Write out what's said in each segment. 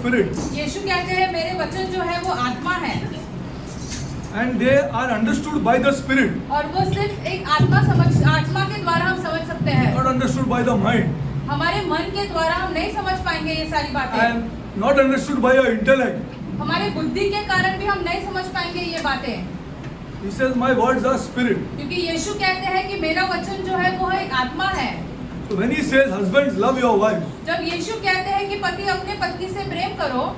spirit. यीशु कहते हैं मेरे वचन जो है वो आत्मा है And they are understood by the spirit, और वो सिर्फ एक आत्मा के द्वारा हम समझ सकते हैं। not understood by the mind, हमारे मन के द्वारा हम नहीं समझ पाएंगे ये सारी बातें। and not understood by your intellect. हमारे बुद्धि के कारण भी हम नहीं समझ पाएंगे ये बातें, He says, my words are spirit. क्योंकि यीशु कहते हैं कि मेरा वचन जो है वो एक आत्मा है। So when he says, husbands, love your wives, जब यीशु कहते हैं कि पति अपने पत्नी से प्रेम करो,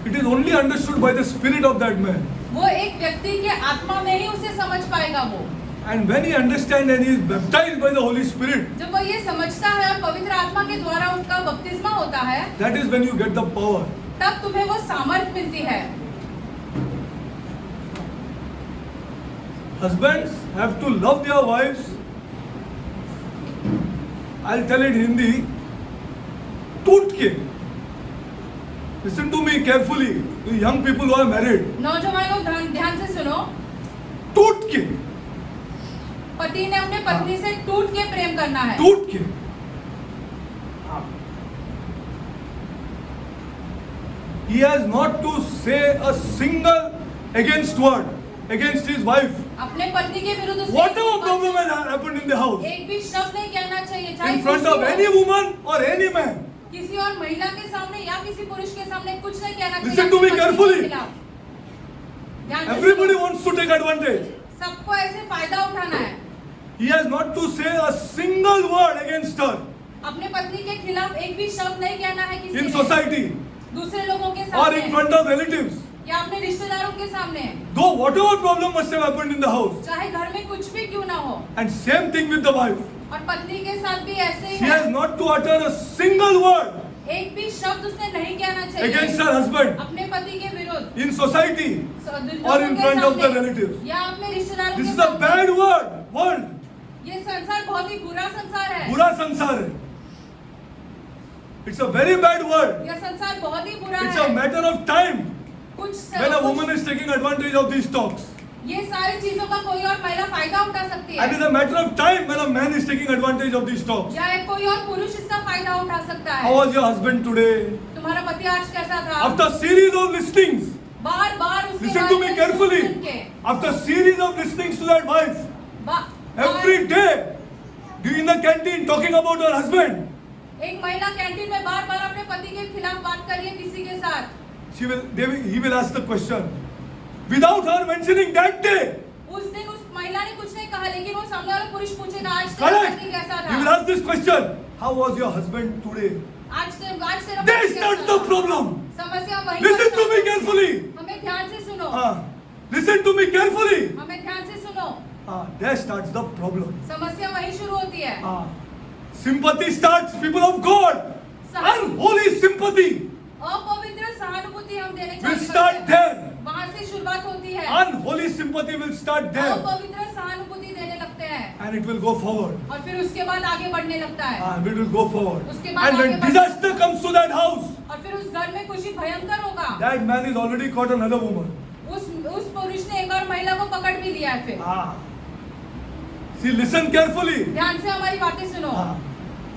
it is only understood by the spirit of that man. वो एक व्यक्ति के आत्मा में ही उसे समझ पाएगा वो। And when he understands and he is baptized by the Holy Spirit, जब वो ये समझता है और पवित्र आत्मा के द्वारा उसका बपतिस्मा होता है, that is when you get the power. तब तुम्हें वो सामर्थ मिलती है। Husbands have to love their wives. I'll tell it in Hindi. टूट के. Listen to me carefully. You young people who are married. नौजवानों ध्यान से सुनो। टूट के. पति ने अपने पत्नी से टूट के प्रेम करना है। टूट के. He has not to say a single against word against his wife. अपने पत्नी के विरुद्ध उसने Whatever problem has happened in the house, एक भी शब्द नहीं कहना चाहिए, चाहे in front of any woman or any man. किसी और महिला के सामने या किसी पुरुष के सामने कुछ नहीं कहना चाहिए। Listen to me अपनी पत्नी के carefully. खिलाफ। ध्यान से Everybody सुनो। wants to take advantage. सबको ऐसे फायदा उठाना है। He has not to say a single word against her अपने पत्नी के खिलाफ एक भी शब्द नहीं कहना है किसी in ने। society दूसरे लोगों के or in सामने front of relatives. या अपने रिश्तेदारों के सामने, Though whatever problem must have happened in the house. चाहे घर में कुछ भी क्यों ना हो। And same thing with the wife. और पत्नी के साथ भी ऐसे ही She है। has not to utter a single word एक भी शब्द उसने नहीं कहना चाहिए against her husband अपने पति के विरुद्ध in society or in front of the relatives. या अपने रिश्तेदारों This के is a सामने। bad word. ये संसार बहुत ही बुरा संसार है। बुरा संसार है. It's a very bad word. यह संसार बहुत ही बुरा It's है। a matter of time कुछ when a woman is taking advantage of these talks. ये सारी चीजों का कोई और महिला फायदा उठा सकती And it's है a matter of time when a man is taking advantage of these talks. या एक कोई और पुरुष इसका फायदा उठा सकता How है। was your husband today? तुम्हारा पति आज कैसा था? After series of listenings, बार बार उसके listen बारे to me में carefully. सुन के, After series of listenings to that wife, bar- every day, in the canteen talking about her husband, एक महिला कैंटीन में बार बार अपने पति के खिलाफ बात कर रही है किसी के साथ। he will ask the question, without her mentioning that day. उस दिन उस महिला ने कुछ नहीं कहा, लेकिन वो सामने वाला पुरुष पूछेगा आज तेरा Correct. पति कैसा He will था? ask this question, how was your husband today? आज तेरा That पति is कैसा not the था? problem. समस्या वही Listen to me है। carefully. हमें ध्यान से सुनो। Listen to me carefully. हमें ध्यान से सुनो। There starts the problem. समस्या वही शुरू होती है। Sympathy starts, people of God. Unholy sympathy अपवित्र सहानुभूति हम देने will चाहते start हैं। there. वहाँ से शुरुआत होती है। Unholy sympathy will start there. अपवित्र सहानुभूति देने लगते हैं And it will go forward. और फिर उसके बाद आगे बढ़ने लगता है। It will go forward. उसके बाद And when आगे बढ़- disaster comes to that house, और फिर उस घर में कुछ ही भयंकर होगा। that man is already caught another woman. उस पुरुष ने एक और महिला को पकड़ भी लिया है फिर। See, listen carefully. ध्यान से हमारी बातें सुनो।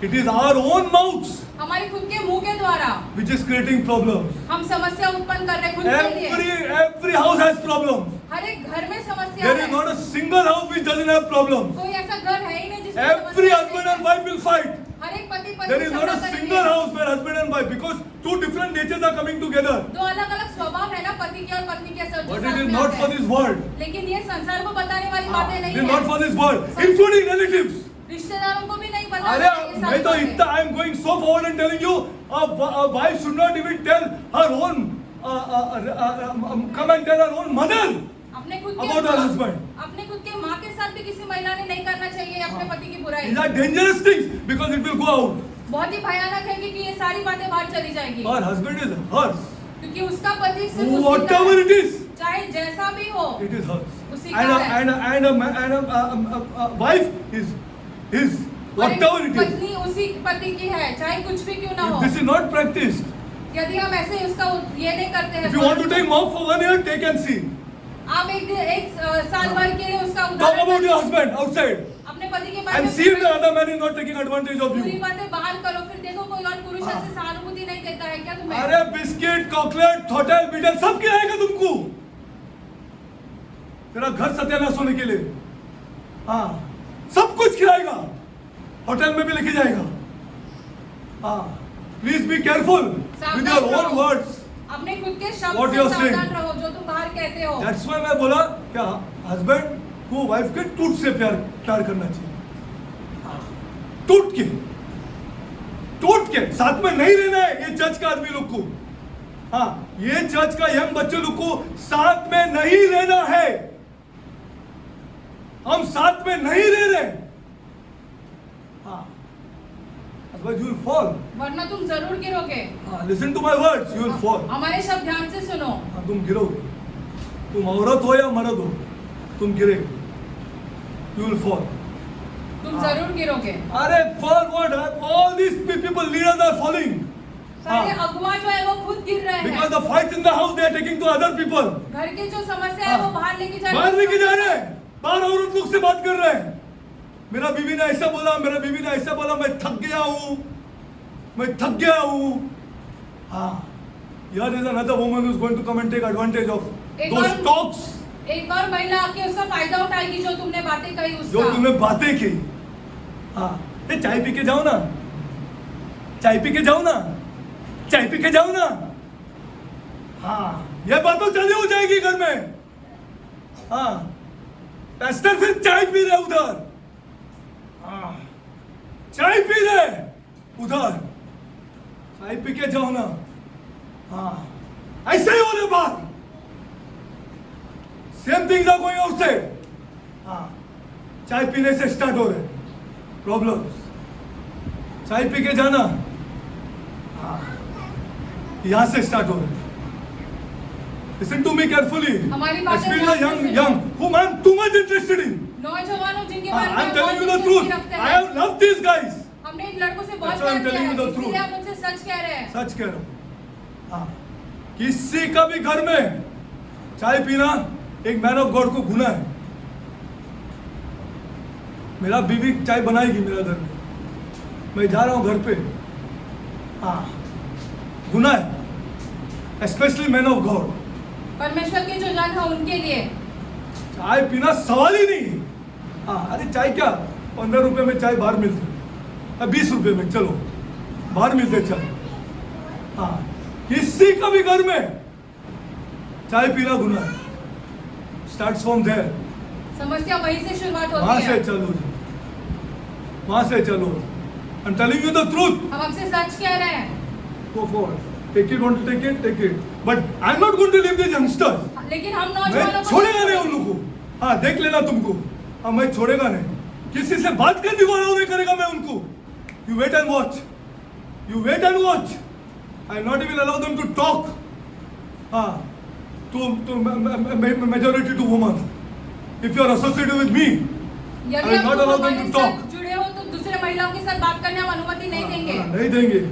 It is our own mouths हमारे खुद के मुंह के द्वारा which is creating problems. हम समस्या उत्पन्न कर रहे हैं खुद के लिए। Every house has problems. हर एक घर में समस्या There है। is not a single house which doesn't have problems. कोई ऐसा घर है ही नहीं जिसमें Every समस्या husband नहीं and wife will fight. है। हर एक पति पत्नी There is not a झगड़ा single करेंगे। house where husband and wife, because two different natures are coming together. दो अलग अलग स्वभाव है ना पति के और पत्नी के साथ। But it is not for this world. लेकिन ये संसार को बताने वाली बातें It नहीं is not है। for this world, including relatives. रिश्तेदारों को भी नहीं बताना अरे चाहिए ये मैं सारी तो बातें। इतना I am going so forward and telling you, a wife should not even tell her own, come and tell her own mother अपने खुद के about her husband. अपने खुद के माँ के साथ भी किसी महिला ने नहीं करना चाहिए अपने पति की बुराई। These are dangerous things because it will go out. बहुत ही भयानक है क्योंकि ये सारी बातें बाहर चली जाएगी। Her husband is hers. क्योंकि उसका पति सिर्फ उसी का Whatever है। it is, चाहे जैसा भी हो it is hers. उसी And का है। a wife is his. और एक Whatever it is. पत्नी उसी पति की है, चाहे कुछ भी क्यों ना If हो। this is not practiced, यदि हम ऐसे उसका ये नहीं करते हैं, if you want to take mom for 1 year, take and see. आप एक साल भर के लिए उसका Talk उदाहरण about your husband outside अपने पति के बारे and में see if the other man is not taking advantage of पूरी you. बातें बाहर करो, फिर देखो कोई और पुरुष मनुष्य से सहानुभूति नहीं देता है क्या तुम्हें? अरे बिस्किट, चॉकलेट, होटल, बीटल सब खिलाएगा तुमको, तेरा घर सत्यानाश होने के लिए। हाँ, सब कुछ खिलाएगा, होटल में भी लेके जाएगा। हाँ, please be careful with your own words. अपने खुद के शब्द What से you are saying? सावधान रहो जो तुम बाहर कहते हो। That's why मैं बोला क्या हस्बैंड को वाइफ के टूट से प्यार करना चाहिए। हाँ, टूट के साथ में नहीं रहना है ये चर्च का आदमी लोग को। हाँ, ये चर्च का यंग बच्चे लोग को साथ में नहीं रहना है। हम साथ में नहीं रह रहे। हाँ, otherwise you will fall. वरना तुम जरूर गिरोगे। हाँ, listen to my words, you will fall. हमारे शब्द ध्यान से सुनो। हाँ, तुम गिरोगे। तुम औरत हो या मर्द हो, तुम गिरेगे। You will fall. तुम जरूर गिरोगे। अरे fall what? All these people leaders are falling. सारे अगुवा जो है वो खुद गिर रहे हैं। Because the fights in the house they are taking to other people. घर की जो समस्या है वो बाहर लेके जा रहे हैं। बाहर लेके जा रहे हैं। बाहर औरत लोग से बात कर रहे हैं। मेरा बीवी ने ऐसा बोला, मेरा बीवी ने ऐसा बोला, मैं थक गया हूँ। हाँ, here is another woman who is going to come and take advantage of those talks. एक और महिला आके उसका फायदा उठाएगी जो तुमने बातें कही उसका। जो तुमने बातें की। हाँ, ये चाय पी के जाओ ना, चाय पी के जाओ ना, चाय पी के जाओ ना। हाँ, ये बात तो चली हो जाएगी घर में। हाँ, पेस्टर फिर चाय पी रहे उधर। हाँ, चाय पी रहे उधर, चाय पी के जाओ ना। हाँ, ऐसे ही हो रहे बात। Same things are going outside. हाँ, चाय पीने से स्टार्ट हो रहे प्रॉब्लम्स। चाय पी के जाना। हाँ, यहां से स्टार्ट हो रहे। Listen to me carefully. हमारी बातें Especially young whom I am too much interested in. नौजवानों जिनके बारे में I am telling you the बहुत truth. दिलचस्पी रखते I हैं। have loved these guys. हमने इन लड़कों से बहुत That's why I'm प्यार किया telling है, you the truth. इसलिए आप मुझसे सच कह रहे हैं। सच कह रहा हूं। हाँ, किसी का भी घर में चाय पीना एक मैन ऑफ गॉड को गुनाह है। मेरा बीवी चाय बनाएगी मेरा घर में, मैं जा रहा हूं घर पे। हाँ, गुनाह है, स्पेशली मैन ऑफ गॉड। परमेश्वर के जो जन है उनके लिए चाय पीना सवाल ही नहीं। हाँ, अरे चाय क्या 15 रुपए में चाय बाहर मिलती है, 20 रुपए में चलो बाहर मिलते चाय। हाँ, किसी का भी घर में चाय पीना गुनाह है। Starts from there. समस्या वहीं से शुरुआत वहां होती से है। चलो, वहां से चलो। आई am telling you the truth. हम आपसे सच कह रहे हैं। Go forward. Take it, want to take it, take it. But I'm not going to leave these youngsters. लेकिन हम मैं नौजवानों छोड़ेगा नहीं उन लोगों को। हाँ, देख लेना तुमको। हाँ, मैं छोड़ेगा नहीं। किसी से बात करने को अलाउ नहीं करेगा मैं उनको। You wait and watch. You wait and watch. I not even allow them to talk. हाँ, to majority to women. If you are associated with me, I यदि will not आप allow them हमारे to talk. साथ जुड़े हो तो दूसरे महिलाओं के साथ बात करने हम अनुमति नहीं देंगे। नहीं देंगे।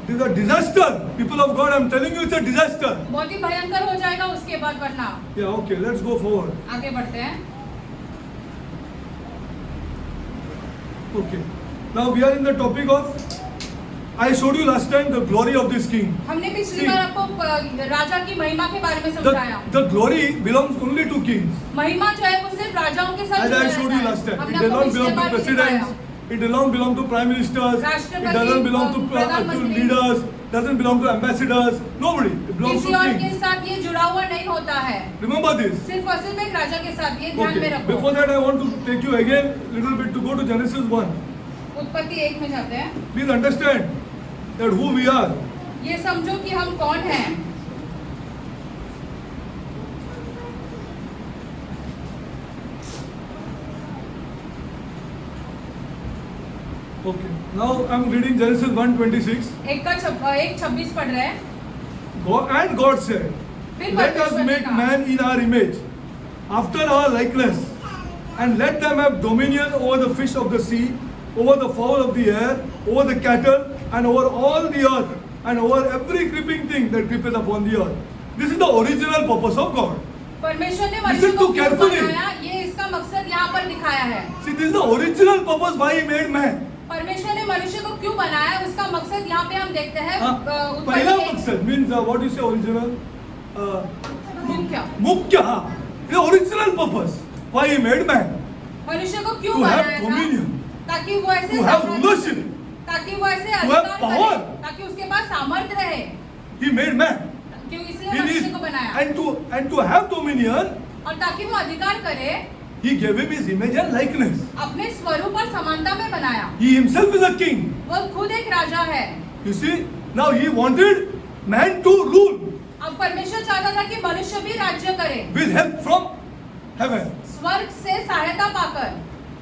It is a disaster. People of God, I am telling you, it's a disaster. बहुत ही भयंकर हो जाएगा उसके बाद वरना। Yeah, okay, let's go forward. आगे बढ़ते हैं। Okay. Now we are in the topic of, I showed you last time the glory of this king. हमने पिछली See, बार आपको राजा की महिमा के बारे में समझाया। the glory belongs only to kings. महिमा जो है वो सिर्फ राजाओं के साथ As I जुड़ा showed रहता you है। last time, हमने it does आपको not पिछले belong to बार भी presidents. सिखाया। It does not belong to prime ministers. It राष्ट्रपति, doesn't belong to प्रधानमंत्री, leaders. Doesn't belong to ambassadors. Nobody. It belongs किसी to और के kings. साथ ये जुड़ा हुआ नहीं होता है। Remember this. सिर्फ और सिर्फ एक राजा के साथ, ये ध्यान में Okay. रखो। Before that, I want to take you again little bit to go to Genesis 1. उत्पत्ति 1 में जाते हैं। Please understand that who we are. ये समझो कि हम कौन हैं। Okay. Now I'm reading Genesis 1:26. 1:26 पढ़ रहे हैं। And God said, फिर let us परमेश्वर ने make कहा, man in our image, after our likeness, and let them have dominion over the fish of the sea, over the fowl of the air, over the cattle, and over all the earth, and over every creeping thing that creepeth upon the earth. This is the original purpose of God. परमेश्वर ने Listen मनुष्य को to क्यों carefully. बनाया, ये इसका मकसद यहाँ पर दिखाया है। See, this is the original purpose why He made man. परमेश्वर ने मनुष्य को क्यों बनाया उसका मकसद यहाँ पे हम देखते हैं हाँ, उत्पत्ति पहला के- मकसद मीन्स व्हाट इज ओरिजिनल मुख्य मुख्य हाँ the original purpose why he made man मनुष्य को क्यों To have बनाया था dominion. ताकि वो ऐसे to have साम्राज्य- rulership ताकि वो ऐसे have अधिकार power. करे ताकि उसके पास सामर्थ्य रहे he made man क्यों इसलिए he मनुष्य needs को बनाया and to have dominion और ताकि वो अधिकार करे he gave him his image and likeness अपने स्वरूप और समानता में बनाया he himself is a king वो खुद एक राजा है you see now he wanted man to rule अब परमेश्वर चाहता था कि मनुष्य भी राज्य करे with help from heaven स्वर्ग से सहायता पाकर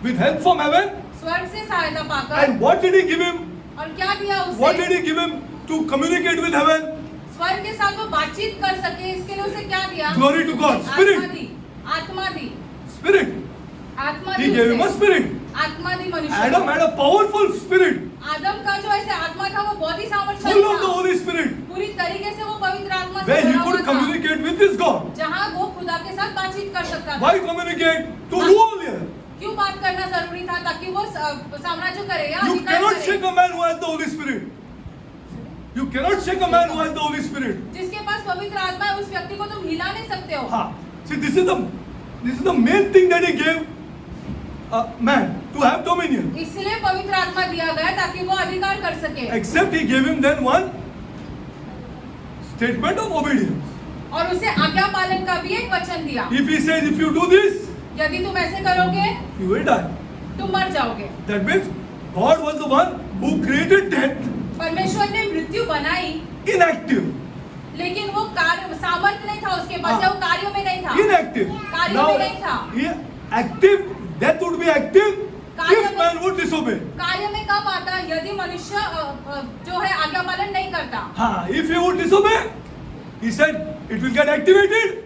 with help from heaven स्वर्ग से सहायता पाकर and what did he give him और क्या दिया what उसे did he give him to communicate with heaven स्वर्ग के साथ वो बातचीत कर सके इसके लिए उसे क्या दिया Glory to God. Spirit. आत्मा दी spirit आत्मा he the gave him a उसे। spirit आत्मा दी मनुष्य Adam को। had a powerful spirit आदम का जो ऐसे आत्मा था वो बहुत ही full सामर्थ्यशाली of the था Holy Spirit पूरी तरीके से वो पवित्र आत्मा से where he भरा हुआ could था communicate with his God जहाँ वो खुदा के साथ बातचीत कर सकता था why communicate to rule here क्यों बात करना जरूरी था ताकि वो साम्राज्य करे या you अधिकार cannot करे shake a man who has the Holy Spirit you cannot shake a man who has the Holy Spirit जिसके पास पवित्र आत्मा है उस व्यक्ति को तुम हिला नहीं सकते हो ha see this is the main thing that he gave man to have dominion इसलिए पवित्र आत्मा दिया गया ताकि वो अधिकार कर सके except he gave him then one statement of obedience और उसे आज्ञा पालन का भी एक वचन दिया if he says if you do this यदि तुम ऐसे करोगे you will die तुम मर जाओगे that means God was the one who created death परमेश्वर ने मृत्यु बनाई inactive लेकिन वो कार्य सामर्थ्य नहीं था उसके पास हाँ। या वो कार्यों में नहीं था inactive कार्य now में नहीं था he active death would be active कार्य if में- man would disobey कार्य में कब आता यदि मनुष्य जो है आज्ञा पालन नहीं करता ha if he would disobey he said it will get activated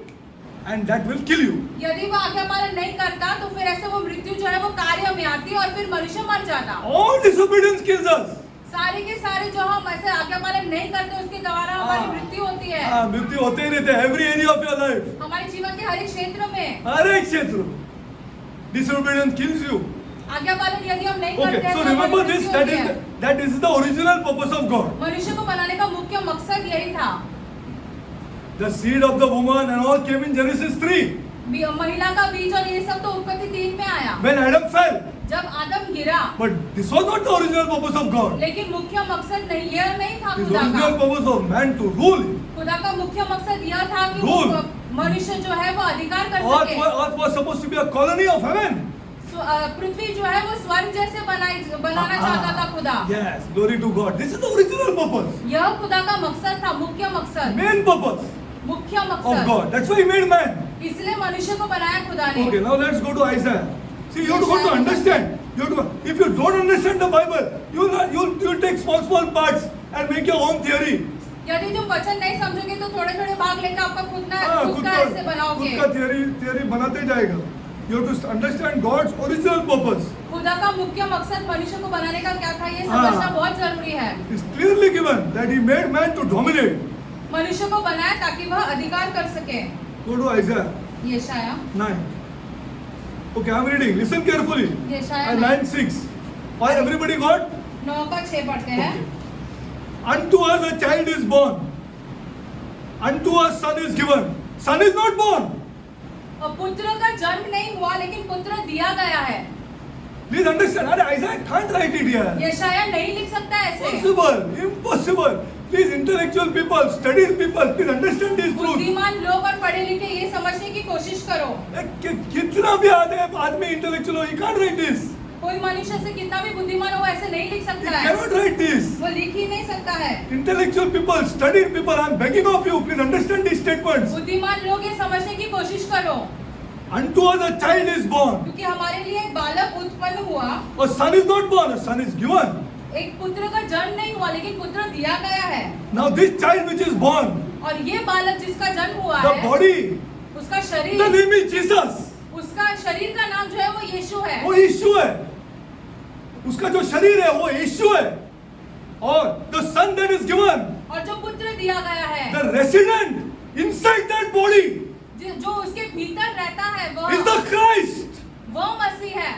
and that will kill you यदि वो आज्ञा पालन नहीं करता तो फिर ऐसे वो मृत्यु जो है वो कार्य में आती और फिर मनुष्य मर जाता all disobedience kills us सारे के सारे जो हम ऐसे आज्ञा पालन नहीं करते उसके द्वारा हमारी मृत्यु होती है मृत्यु होते ही रहते every area of your life हमारे जीवन के हर एक क्षेत्र में हर एक क्षेत्र disobedience kills you आज्ञा पालन यदि हम नहीं okay करते हैं so तो हमारी remember this मृत्यु होती है। that is the original purpose of God मनुष्य को बनाने का मुख्य मकसद यही था the seed of the woman and all came in Genesis 3 महिला का बीज और ये सब तो उत्पत्ति 3 में आया when Adam fell जब आदम गिरा but this was not the original purpose of God लेकिन मुख्य मकसद नहीं यह नहीं था his खुदा का original purpose of man to rule खुदा का मुख्य मकसद यह था कि Rule. वो मनुष्य जो है वो अधिकार कर earth सके was supposed to be a colony of heaven पृथ्वी जो है वो स्वर्ग जैसे बनाना चाहता था खुदा yes glory to God this is the original purpose यह खुदा का मकसद था मुख्य मकसद main purpose मुख्य of मकसद God that's why he made man इसलिए मनुष्य को बनाया खुदा ने okay now let's go to Isaiah see you have to understand if you don't understand the Bible you'll take small parts and make your own theory यदि तुम वचन नहीं समझोगे तो थोड़े थोड़े भाग लेकर आपका खुद का ऐसे बनाओगे खुद का theory बनाते जाएगा you have to understand God's original purpose खुदा का मुख्य मकसद मनुष्य को बनाने का क्या था ये हाँ। समझना बहुत जरूरी है is clearly given that he made man to dominate मनुष्य को बनाया ताकि वह अधिकार कर सके go to Isaiah यशाया 9 okay I'm reading listen carefully यशाया 9:6 why everybody got 9 का 6 पढ़ते हैं okay. Unto us a child is born unto us son is given son is not born और पुत्र का जन्म नहीं हुआ लेकिन पुत्र दिया गया है please understand Isaiah can't write it here यशाया नहीं लिख सकता ऐसे impossible please intellectual people studied people please understand these truths बुद्धिमान लोग और पढ़े लिखे ये समझने की कोशिश करो कितना भी आदमी इंटेलेक्चुअल हो he can't write this कोई मनुष्य से कितना भी बुद्धिमान हो ऐसे नहीं लिख he सकता है cannot write this वो लिख ही नहीं सकता है intellectual people studied people I'm begging of you please understand these statements बुद्धिमान लोग ये समझने की कोशिश करो unto us a child is born क्योंकि हमारे लिए एक बालक उत्पन्न हुआ a son is not born a son is given एक पुत्र का जन्म नहीं हुआ लेकिन पुत्र दिया गया है now this child which is born और ये बालक जिसका जन्म हुआ the है body उसका the शरीर name is Jesus उसका शरीर का नाम जो है वो यीशु है वो यीशु है उसका जो शरीर है वो यीशु है और the son that is given और जो पुत्र दिया गया है the resident inside that body जो उसके भीतर रहता है is the Christ वो मसीह है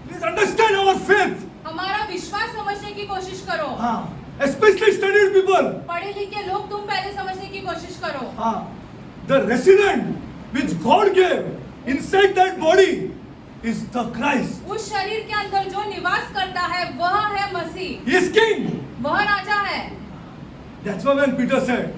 please understand our faith. हमारा विश्वास समझने की कोशिश करो। हाँ, especially studied people. पढ़े लिखे लोग तुम पहले समझने की कोशिश करो। हाँ, the resident which God gave inside that body is the Christ. उस शरीर के अंदर जो निवास करता है वह है मसीह। He is king. वह राजा है। That's why when Peter said,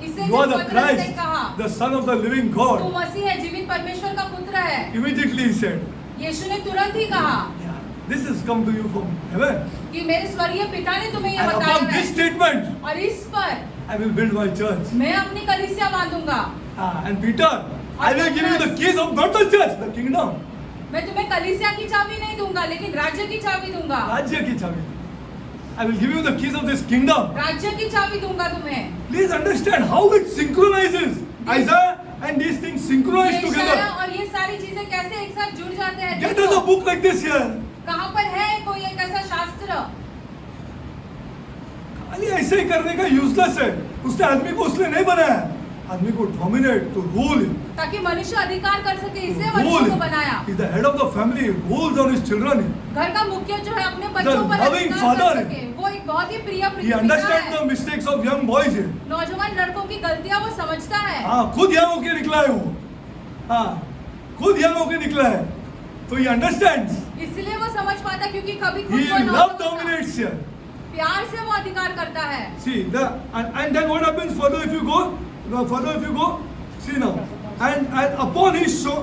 इससे "You are जब the पतरस ने Christ, कहा the Son of the living तू God," मसीह है, जीवित परमेश्वर का पुत्र है, immediately he said, यीशु ने तुरंत ही कहा "Yeah, this has come to you from heaven, कि मेरे स्वर्गीय पिता ने तुम्हें यह and बताया upon this है statement, और इस पर I will build my church." मैं अपनी कलीसिया बांधूंगा। And Peter, I will give you the keys of not the church, the kingdom. मैं तुम्हें कलीसिया की चाबी नहीं दूंगा लेकिन राज्य की चाबी दूंगा। राज्य की चाबी. I will give you the keys of this kingdom. राज्य की चाबी दूंगा तुम्हें। Please understand how it synchronizes. Isaiah and these things synchronize ये together. इशारा और ये सारी चीजें कैसे एक साथ जुड़ जाते हैं। Get देखो, us a book like this here. कहाँ पर है कोई एक ऐसा शास्त्र? खाली ऐसे ही करने का यूजलेस है. उसने आदमी को उसने नहीं बनाया. आदमी को dominate, to rule. ताकि मनुष्य अधिकार कर सके, इसलिए Rule. मनुष्य को बनाया। He's the head of the family. Rules on his children. घर का मुखिया जो है अपने बच्चों पर loving अधिकार father. कर सके। वो एक बहुत ही प्रिय He पिता understands है। the mistakes of young boys here. नौजवान लड़कों की गलतियां वो समझता है। हाँ, खुद यंग होके निकला है वो. हाँ, खुद यंग होके निकला है. तो he understands. इसलिए वो समझ पाता क्योंकि कभी खुद He को love नौजवान dominates here. प्यार से वो अधिकार करता है। See, and then what happens further if you go? See now. And upon his show,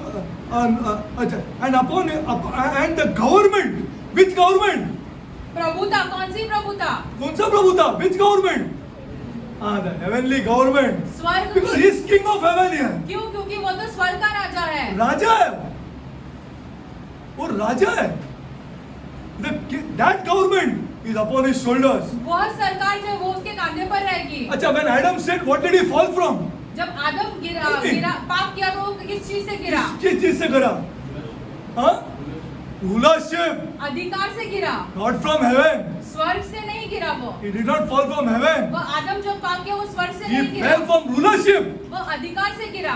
and upon and the government. Which government? प्रभुता, कौन सी प्रभुता? कौन सा प्रभुता? Which government? The heavenly government. स्वर्ग Because की। he is king of heaven here. क्यों? क्योंकि वो तो स्वर्ग का राजा है। राजा है वो राजा है. That government is upon his shoulders. वह सरकार जो है वो उसके कांधे पर रहेगी। अच्छा, when Adam said, what did he fall from? जब आदम गिरा पाप किया तो वो किस चीज से गिरा? किस चीज से गिरा? हाँ? Rulership, अधिकार से गिरा। not from heaven. स्वर्ग से नहीं गिरा वो। He did not fall from heaven. वो आदम जो पाप किया वो स्वर्ग से He नहीं गिरा। fell from rulership. वो अधिकार से गिरा।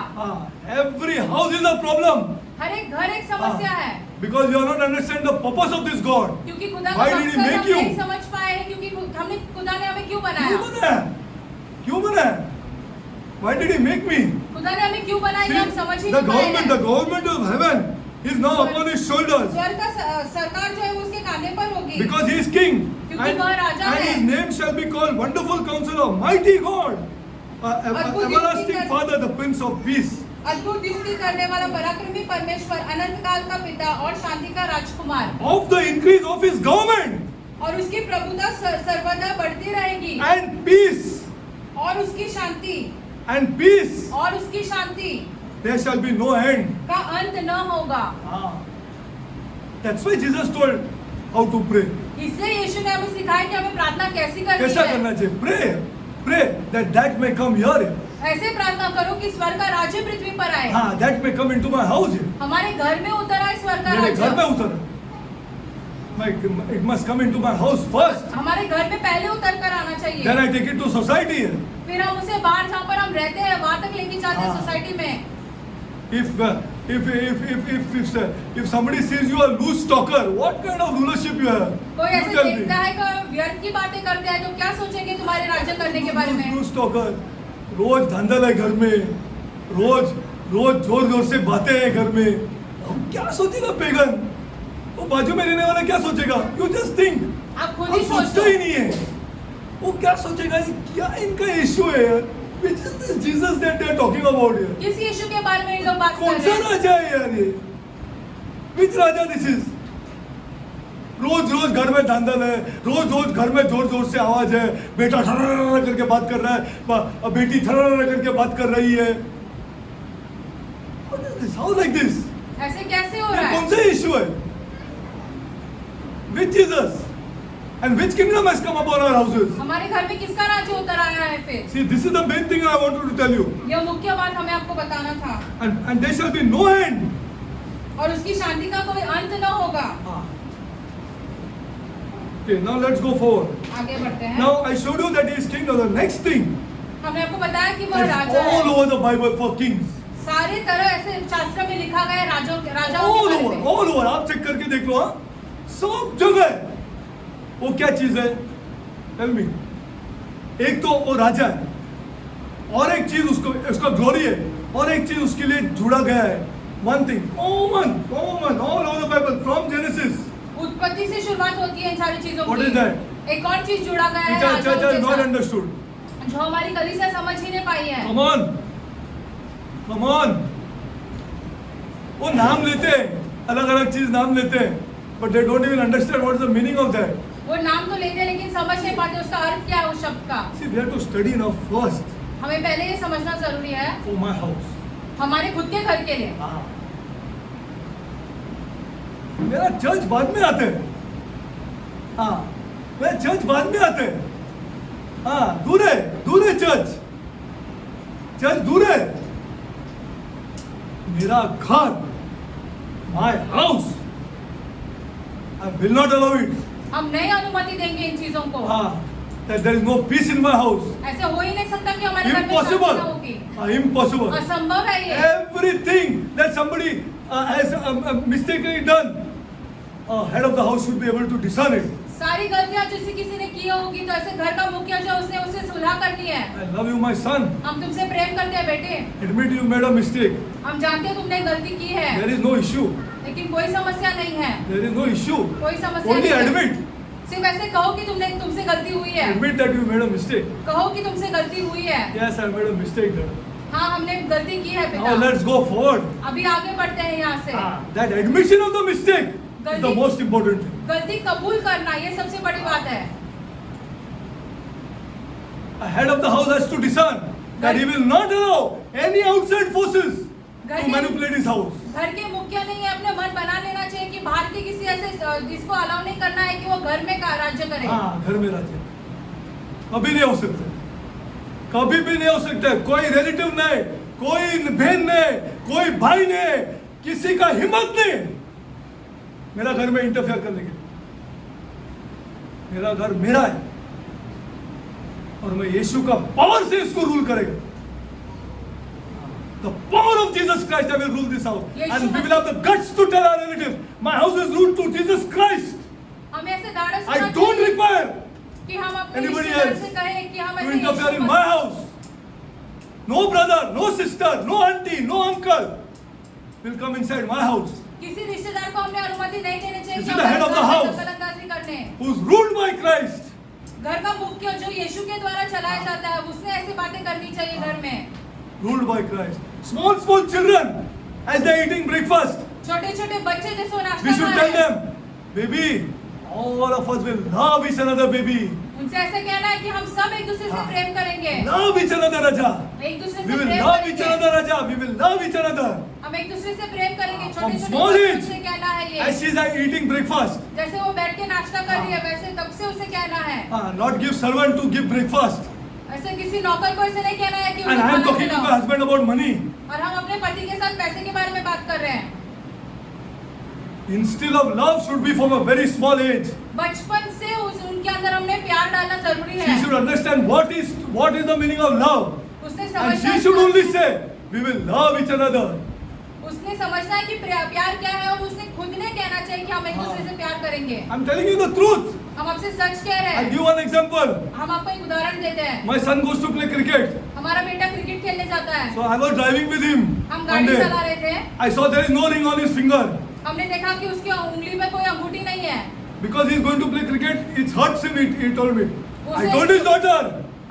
Every house is a problem. हर एक घर एक समस्या है। Because you are not understand the purpose of this God. क्योंकि खुदा का Why did he मकसद make हम you? नहीं समझ पाए हैं क्योंकि हमने खुदा ने हमें क्यों क्यों बनाया? बनाया? क्यों बनाया? Why did he make me? खुदा ने हमें क्यों बनाया See, ये हम समझ ही the नहीं पाए government हैं। of heaven is now upon his shoulders. स्वर्ग का सरकार जो है वो उसके कांधे पर होगी। Because he is king. क्योंकि वह राजा And है। his name shall be called Wonderful Counselor, Mighty God, अद्भुत Everlasting युक्ति Father, the Prince of Peace. अद्भुत युक्ति करने वाला पराक्रमी परमेश्वर, अनंत काल का पिता और शांति का राजकुमार। Of the increase of his government और उसकी प्रभुता सर्वदा बढ़ती रहेगी। and peace, और उसकी शांति and peace, और उसकी शांति there shall be no end. का अंत न होगा। That's why Jesus told how to pray. इसलिए यीशु ने हमें सिखाया कि हमें प्रार्थना कैसी करनी कैसा है। करना चाहिए? Pray that may come here. ऐसे प्रार्थना करो कि स्वर्ग का राज्य पृथ्वी पर आए। That may come into my house. हमारे घर में उतर आए स्वर्ग का मेरे घर में राज्य। उतर. It must come into my house first. हमारे घर में पहले उतर कर आना चाहिए। Then I take it to society. फिर हम उसे बाहर जहाँ पर हम रहते हैं वहाँ तक लेके जाते हैं सोसाइटी में। If somebody sees you a loose talker, what kind of rulership you have? कोई You ऐसे tell me. देखता है कि व्यर्थ की बातें करते हैं तो क्या सोचेंगे तुम्हारे राज्य करने के बारे में? Loose talker. रोज धंधल है घर में. रोज जोर जोर से बातें हैं घर में. अब क्या सोचेगा पेगन? वो बाजू में रहने वाला क्या सोचेगा? You just think. आप खुद वो ही सोचता सोचो। ही नहीं है. वो क्या सोचेगा? ये क्या इनका इश्यू है यार? Which is this Jesus that they are talking about here? किस यीशु के बारे में इन लोग बात कर कौन रहे सा हैं? राजा है यार ये? Which Raja this is? रोज घर में धांधल है. रोज घर में जोर जोर से आवाज है. बेटा ठरर करके बात कर रहा है. बेटी ठरर करके बात कर रही है. What is this? How like this? ऐसे कैसे हो ये रहा कौन है? सा इश्यू है? Which Jesus? And which kingdom has come upon our houses? हमारे घर में किसका राज्य उतर आया है फिर? See, this is the main thing I wanted to tell you. यह मुख्य बात हमें आपको बताना था। And there shall be no end. और उसकी शांति का कोई अंत न होगा। Okay, now let's go forward. आगे बढ़ते हैं। Now I showed you that he is king. Now the next thing हमने आपको बताया कि is वह राजा all है। over the Bible for kings. सारे तरह ऐसे शास्त्र में लिखा गया है राजाओं के All बारे over, में। all over. आप चेक करके देख लो हाँ. सब जगह वो क्या चीज है? Tell me. एक तो वो राजा है, और एक चीज उसका ग्लोरी है, और एक चीज उसके लिए जुड़ा गया है। One thing common all over the Bible from genesis. उत्पत्ति से शुरुआत होती है इन सारी चीजों What की। is that? एक और चीज जुड़ा गया है Which our church has Adam not के साथ, understood. जो हमारी कलीसिया समझ ही नहीं पाई है। Come on. वो नाम लेते हैं, अलग अलग चीज नाम लेते हैं, but they don't even understand what is the meaning of that. वो नाम तो लेते हैं लेकिन समझ नहीं पाते उसका अर्थ क्या है उस शब्द का। See, we have to study now first हमें पहले ये समझना जरूरी है for my house. हमारे खुद के घर के लिए। हाँ। मेरा चर्च बाद में आते हैं। हाँ, मेरा चर्च बाद में आते हैं। हाँ, दूर है चर्च दूर है। मेरा घर, my house, I will not allow it. हम नहीं अनुमति देंगे इन चीजों को। हाँ, that there is no peace in my house. ऐसे हो ही नहीं सकता कि हमारे घर में Impossible. शांति ना होगी। Impossible. असंभव है ये। Everything that somebody has mistakenly done, head of the house should be able to discern it. सारी गलतियां जो किसी ने की होगी तो ऐसे घर का मुखिया जो उसने उससे सुलह करनी है। I love you, my son. हम तुमसे प्रेम करते हैं बेटे। Admit you made a mistake. हम जानते हैं तुमने गलती की है, There is no issue. लेकिन कोई समस्या नहीं है। There is no issue. कोई समस्या Only नहीं है। admit. सिर्फ ऐसे कहो कि तुमसे गलती हुई है। Admit that you made a mistake. कहो कि तुमसे गलती हुई है। Yes, I made a mistake there. हाँ, हमने गलती की है Now पिता। let's go forward. अभी आगे बढ़ते हैं यहाँ से। That admission of the mistake is the गलती- most important thing. गलती कबूल करना ये सबसे बड़ी बात है। A head of the house has to discern that he will not allow any outside forces to manipulate his house. घर के मुखिया नहीं है अपने मन बना लेना चाहिए कि बाहर के किसी ऐसे जिसको अलाउ नहीं करना है कि वो घर में राज्य करे। हाँ, घर में राज्य कभी नहीं हो सकते, कभी भी नहीं हो सकते। कोई रिलेटिव नहीं, कोई बहन नहीं, कोई भाई नहीं, किसी का हिम्मत नहीं मेरा घर में इंटरफेयर करने के लिए। मेरा घर मेरा है और मैं यीशु का पावर से इसको रूल करेगा। The power of Jesus Christ, I will rule this house. And we will have the guts to tell our relatives, my house is ruled to Jesus Christ. हमें ऐसे दाढ़ I don't require कि हम अपने anybody रिश्तेदार else से कहें कि हम to ऐसे interfere in my house. No brother, no sister, no auntie, no uncle will come inside my house. किसी रिश्तेदार को हमने अनुमति नहीं देनी चाहिए This कि is the head of the house. दखलंदाजी करने। Who's ruled by Christ. घर का मुख्य जो यीशु के द्वारा चलाया जाता है उसने ऐसी बातें करनी चाहिए घर में। Ruled by Christ. Small children, as they're eating breakfast, छोटे-छोटे बच्चे जैसे वो नाश्ता we should खा tell रहे हैं, them, baby, all of us will love each another, baby. उनसे ऐसे कहना है कि हम सब एक दूसरे से हाँ। प्रेम करेंगे, Love each another, Raja. एक दूसरे We से will प्रेम love each करेंगे, another, Raja. We will love each another. हम एक दूसरे से प्रेम करेंगे। From छोटे-छोटे small बच्चों age, से कहना है ये, as she's eating breakfast, जैसे वो बैठ के नाश्ता कर रही है वैसे तब से उसे कहना है। not give servant to give breakfast. ऐसे किसी नौकर को ऐसे नहीं कहना है कि And उसे I am खाना talking to खिलाओ। my husband about money. और हम अपने पति के साथ पैसे के बारे में बात कर रहे हैं। Instill of love should be from a very small age. बचपन से उनके अंदर हमने प्यार डालना जरूरी She है। should understand what is the meaning of love. उसने And समझना she should only say, we will love each another. उसने समझना है कि प्यार क्या है और उसने खुद ने कहना चाहिए कि हम एक दूसरे से प्यार करेंगे। I'm telling you the truth. हम आपसे सच कह रहे I'll हैं। give one example. हम आपको एक उदाहरण देते हैं। My son goes to play cricket. हमारा बेटा क्रिकेट खेलने जाता है। So I was driving with him हम one गाड़ी day. चला रहे थे। I saw there is no ring on his finger. हमने देखा कि उसकी उंगली में कोई अंगूठी नहीं है। Because he's going to play cricket, it hurts him, he told me. I उसे- told his daughter,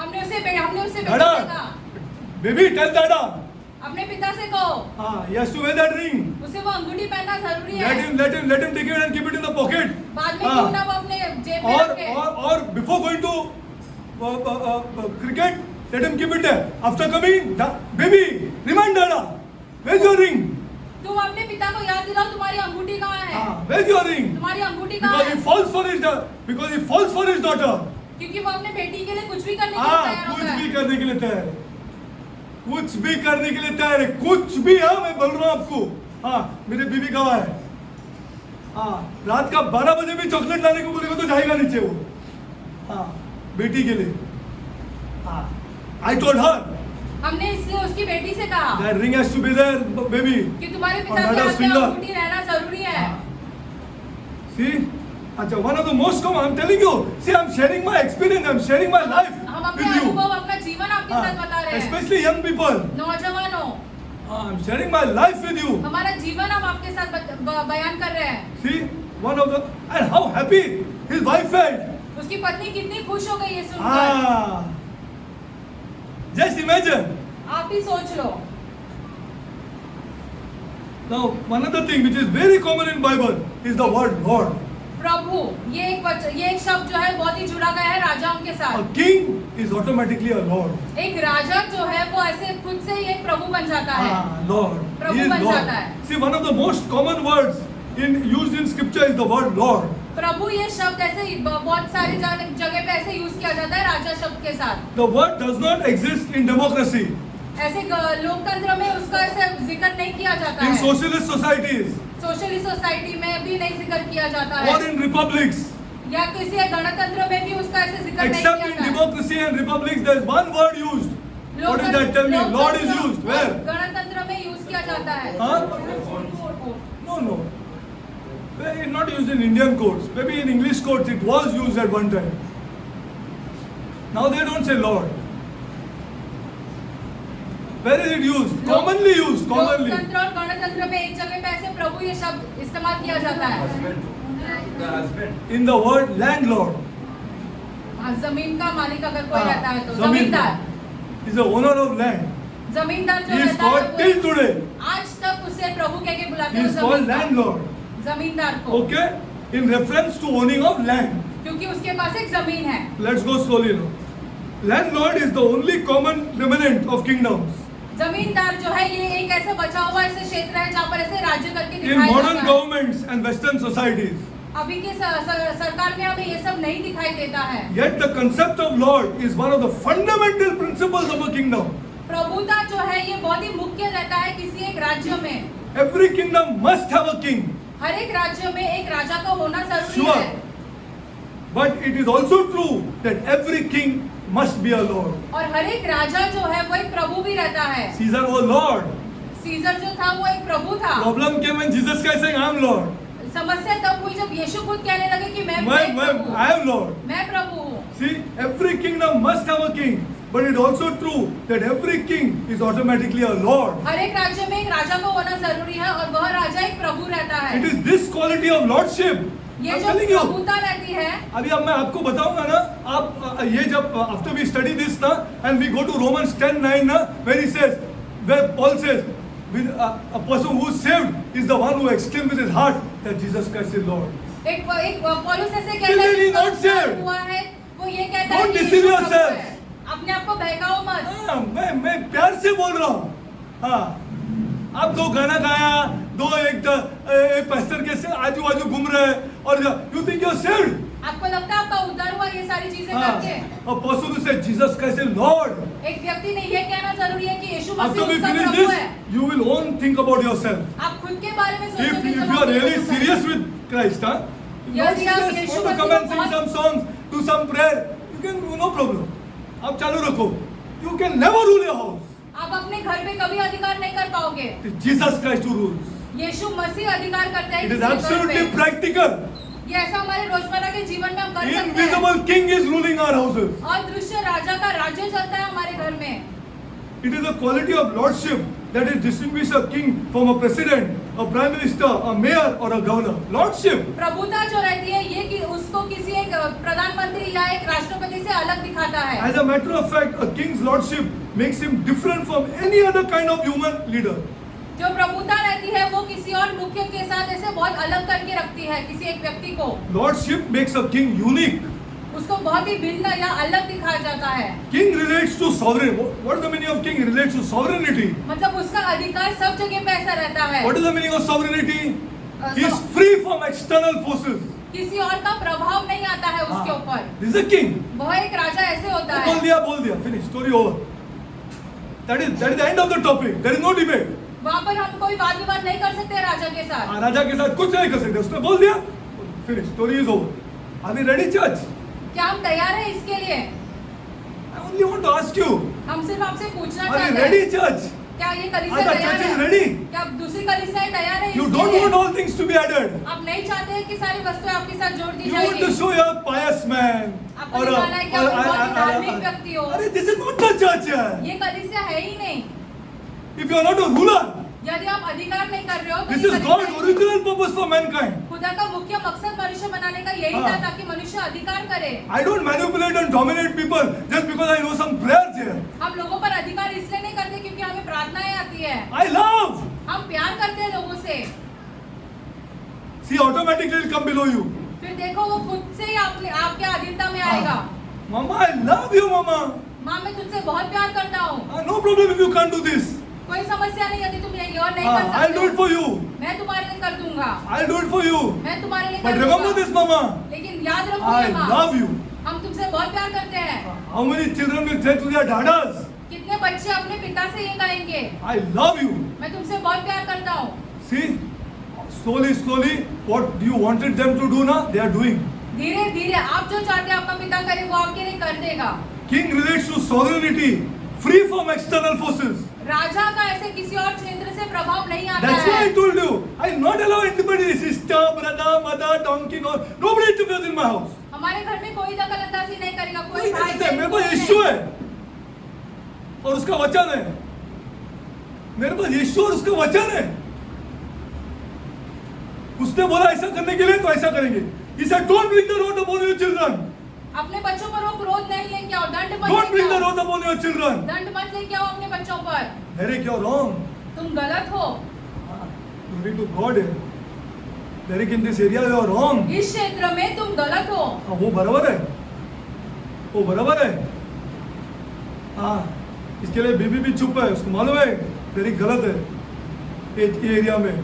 हमने उसे बेटे से Dada, कहा, baby, tell Dada. अपने पिता से कहो, He has to wear that ring. उसे वो अंगूठी पहनना जरूरी Let है। him take it and keep it in the pocket. बाद में क्यों ना वो अपने जेब में रखे। Or before going to cricket, let him keep it there. After coming, baby, remind Dada, where's your ring? तुम अपने पिता को याद दिलाओ तुम्हारी अंगूठी कहाँ है। Where's your ring? तुम्हारी अंगूठी कहाँ Because है। he falls for his daughter. क्योंकि वो अपने बेटी के लिए कुछ भी करने के लिए तैयार कुछ होता भी है। करने के लिए तैयार है, कुछ भी करने के लिए तैयार है, कुछ भी। हाँ, मैं बोल रहा हूँ आपको। हाँ, मेरी बीवी गवाह है। हाँ, रात का 12 बजे भी चॉकलेट लाने को बोलेगा तो जाएगा नीचे वो। हाँ, बेटी के लिए। हाँ, I told her हमने इसलिए उसकी बेटी से कहा that ring has to be there, baby. कि तुम्हारे और पिता के Dada's हाथ में finger. अंगूठी रहना जरूरी है। See, अच्छा, one of the most common, I'm telling you, see, I'm sharing my experience, I'm sharing my life हम अपने with you. अनुभव अपना जीवन आपके साथ बता रहे हैं Especially young people. नौजवानों I'm sharing my life with you. हमारा जीवन हम आपके साथ बयान कर रहे हैं See, one of the, and how happy his wife felt. उसकी पत्नी कितनी खुश हो गई है सुनकर Just imagine. आप ही सोच लो Now, one other thing which is very common in Bible is the word Lord. प्रभु ये एक शब्द जो है बहुत ही जुड़ा गया है राजाओं के A साथ king is automatically a Lord. एक राजा जो है वो ऐसे खुद से ही एक प्रभु बन जाता है Lord. प्रभु He is बन Lord. जाता है। See, one of the most common words used in scripture is the word Lord. प्रभु ये शब्द ऐसे ही बहुत सारी जगह पे ऐसे यूज किया जाता है राजा शब्द के साथ The word does not exist in democracy, ऐसे लोकतंत्र में उसका ऐसे जिक्र नहीं किया जाता in है socialist societies, सोशलिस्ट सोसाइटी में भी नहीं जिक्र किया जाता है or in republics. या किसी गणतंत्र में भी उसका ऐसे जिक्र नहीं Except किया in जाता है democracy and republics, there is one word used. What is that? Tell me. Lord is used. Where? गणतंत्र में यूज किया जाता है Huh? No. It's not used in Indian courts. Maybe in English courts it was used at one time. Now they don't say Lord. Where is it used? Commonly used. Commonly. लोकतंत्र और गणतंत्र में एक जगह पे ऐसे प्रभु ये शब्द इस्तेमाल किया जाता है In the word landlord. हाँ, जमीन का मालिक अगर कोई रहता है तो जमींदार. जमींदार Is the owner of land. जमींदार जो He is रहता है called till today. आज तक उसे प्रभु कह के बुलाते He हैं is called जमींदार landlord. जमींदार को Okay? In reference to owning of land. क्योंकि उसके पास एक जमीन है Let's go slowly now. Landlord is the only common remnant of kingdoms. जमींदार जो है ये एक ऐसे बचा हुआ ऐसे क्षेत्र है जहाँ पर ऐसे राज्य करके In दिखाया modern जाता है governments and Western societies. अभी के सरकार में हमें ये सब नहीं दिखाई देता है Yet the concept of Lord is one of the fundamental principles of a kingdom. प्रभुता जो है ये बहुत ही मुख्य रहता है किसी एक राज्य में Every kingdom must have a king. हर एक राज्य में एक राजा का होना जरूरी Sure. है But it is also true that every king must be a Lord. और हर एक राजा जो है वो एक प्रभु भी रहता है Caesar was Lord. सीजर जो था वो एक प्रभु था Problem came when Jesus Christ saying, I am Lord. समस्या तब हुई जब यीशु खुद कहने लगे कि मैं एक प्रभु हूँ, I am Lord. मैं प्रभु हूँ See, every kingdom must have a king. But it is also true that every king is automatically a Lord. हर एक राज्य में एक राजा को होना जरूरी है और वह राजा एक प्रभु रहता है It is this quality of lordship. ये I'm जो telling you. प्रभुता रहती है अभी अब मैं आपको बताऊंगा ना आप ये जब आफ्टर वी स्टडी दिस ना and we go to Romans 10:9 ना where he says where Paul says with a person who is saved is the one who exclaims with his heart that Jesus Christ is Lord. एक पौलुस ऐसे कहता Till है then he जिसका not saved. हुआ है वो ये कहता है Don't कि deceive यीशु प्रभु yourself. है। अपने आप को बहकाओ मत हाँ, मैं प्यार से बोल रहा हूँ हाँ आप दो गाना गाया दो एक पास्टर के से आजू बाजू घूम रहे हैं और you think you are saved आपको लगता है आपका उद्धार हुआ ये सारी चीजें करके और पर्सन से जीसस क्राइस्ट इज लॉर्ड एक व्यक्ति ने ये कहना जरूरी है कि यीशु आफ्टर वी मसीह उसका फिनिश प्रभु दिस है you will own think about yourself आप खुद के बारे में if सोचोगे if जब you आप are really Yeshu Masih serious with Christ not यदि आप serious Yeshu want to Masih come को and sing बहुत- some songs do some prayer you can no problem आप चालू रखो you can never rule your house आप अपने घर पे कभी अधिकार नहीं कर पाओगे it is Jesus Christ who rules यीशु मसीह अधिकार करते हैं it is किसी घर absolutely पे। practical ये ऐसा हमारे रोजमर्रा के जीवन में हम कर सकते हैं invisible king is ruling our houses अदृश्य राजा का राज्य चलता है हमारे घर में it is a quality of lordship that is distinguish a king from a president, a prime minister, a mayor or a governor. Lordship. प्रभुता जो रहती है ये कि उसको किसी एक प्रधानमंत्री या एक राष्ट्रपति से अलग दिखाता है As a matter of fact, a king's lordship makes him different from any other kind of human leader. जो प्रभुता रहती है वो किसी और मुख्य के साथ ऐसे बहुत अलग करके रखती है किसी एक व्यक्ति को Lordship makes a king unique. उसको बहुत ही भिन्न या अलग दिखाया जाता है King relates to sovereign. What is the meaning of king? He relates to sovereignty. मतलब उसका अधिकार सब जगह पे ऐसा रहता है What is the meaning of sovereignty? He is free from external forces. किसी और का प्रभाव नहीं आता है उसके ऊपर This is a king. वह एक राजा ऐसे होता बोल है दिया. Finish. Story over. That is the end of the topic. There is no debate. वहाँ पर हम कोई वाद विवाद नहीं कर सकते राजा के साथ राजा के साथ कुछ नहीं कर सकते उसने बोल दिया finish story is over are we ready church क्या हम तैयार हैं इसके लिए I only want to ask you हम सिर्फ आपसे पूछना आर यू चाहते रेडी हैं चर्च क्या ये आर कलीसिया द तैयार चर्च इज है रेडी क्या दूसरी कलीसिया तैयार है यू इसके डोंट लिए want all things to be added. आप नहीं चाहते हैं कि सारी वस्तुएं आपके साथ जोड़ दी You want to जाएगी। show you're a pious man. आपको दिखाना है कि आप एक बहुत ही धार्मिक व्यक्ति हो। अरे this is not the church here. ये कलीसिया है ही नहीं। If you are not a ruler, यदि आप अधिकार नहीं कर रहे हो तो this ये is कलीसिया God's नहीं। original purpose for mankind. खुदा का मुख्य मकसद मनुष्य बनाने का यही हाँ। था ताकि मनुष्य अधिकार करे। I don't manipulate and dominate people just because I know some prayers here. हम लोगों पर अधिकार इसलिए नहीं करते क्योंकि हमें प्रार्थनाएं आती है। I love. हम प्यार करते हैं लोगों से। See, automatically it will come below you. फिर देखो वो खुद से ही आपके अधीनता में आएगा। Mama, I love you, Mama. माँ मैं तुझसे बहुत प्यार करता हूँ। No problem if you can't do this. कोई समस्या नहीं यदि तुम ये और नहीं कर सकते I'll do it for you. मैं तुम्हारे लिए कर दूंगा। I'll do it for you. मैं तुम्हारे लिए But कर remember दूंगा। this, Mama. लेकिन याद रखो I ये माँ, love you. हम तुमसे बहुत प्यार करते हैं। How many children will say to their dadas, कितने बच्चे अपने पिता से ये कहेंगे, I love you. मैं तुमसे बहुत प्यार करता हूँ। See, slowly, what you wanted them to do now, they are doing. धीरे धीरे आप जो चाहते हैं आपका पिता करे वो आपके लिए कर देगा। King relates to sovereignty, free from external forces. राजा का ऐसे किसी और क्षेत्र से प्रभाव नहीं आता That's why I है। told you, I not allow anybody, sister, brother, mother, donkey, or nobody interferes in my house. हमारे घर में कोई दखल अंदाजी नहीं करेगा, कोई कोई भाई नहीं है, बहन मेरे कोई पास नहीं। यीशु है और उसका वचन है। मेरे पास यीशु और उसका वचन है। उसने बोला ऐसा करने के लिए तो ऐसा करेंगे। He said, don't bring the wrath upon your children. अपने बच्चों पर वो क्रोध नहीं लेके आओ, दंड मत Don't bring लेके the आओ, wrath upon your children. दंड मत लेके आओ अपने बच्चों पर। Derek, you're wrong. तुम गलत हो। Glory to God. Derek, in this area you're wrong. इस क्षेत्र में तुम गलत हो। हाँ, वो बराबर है। वो बराबर है। हाँ, इसके लिए बीबी भी चुप है। उसको मालूम है डेरिक गलत है ये एरिया में।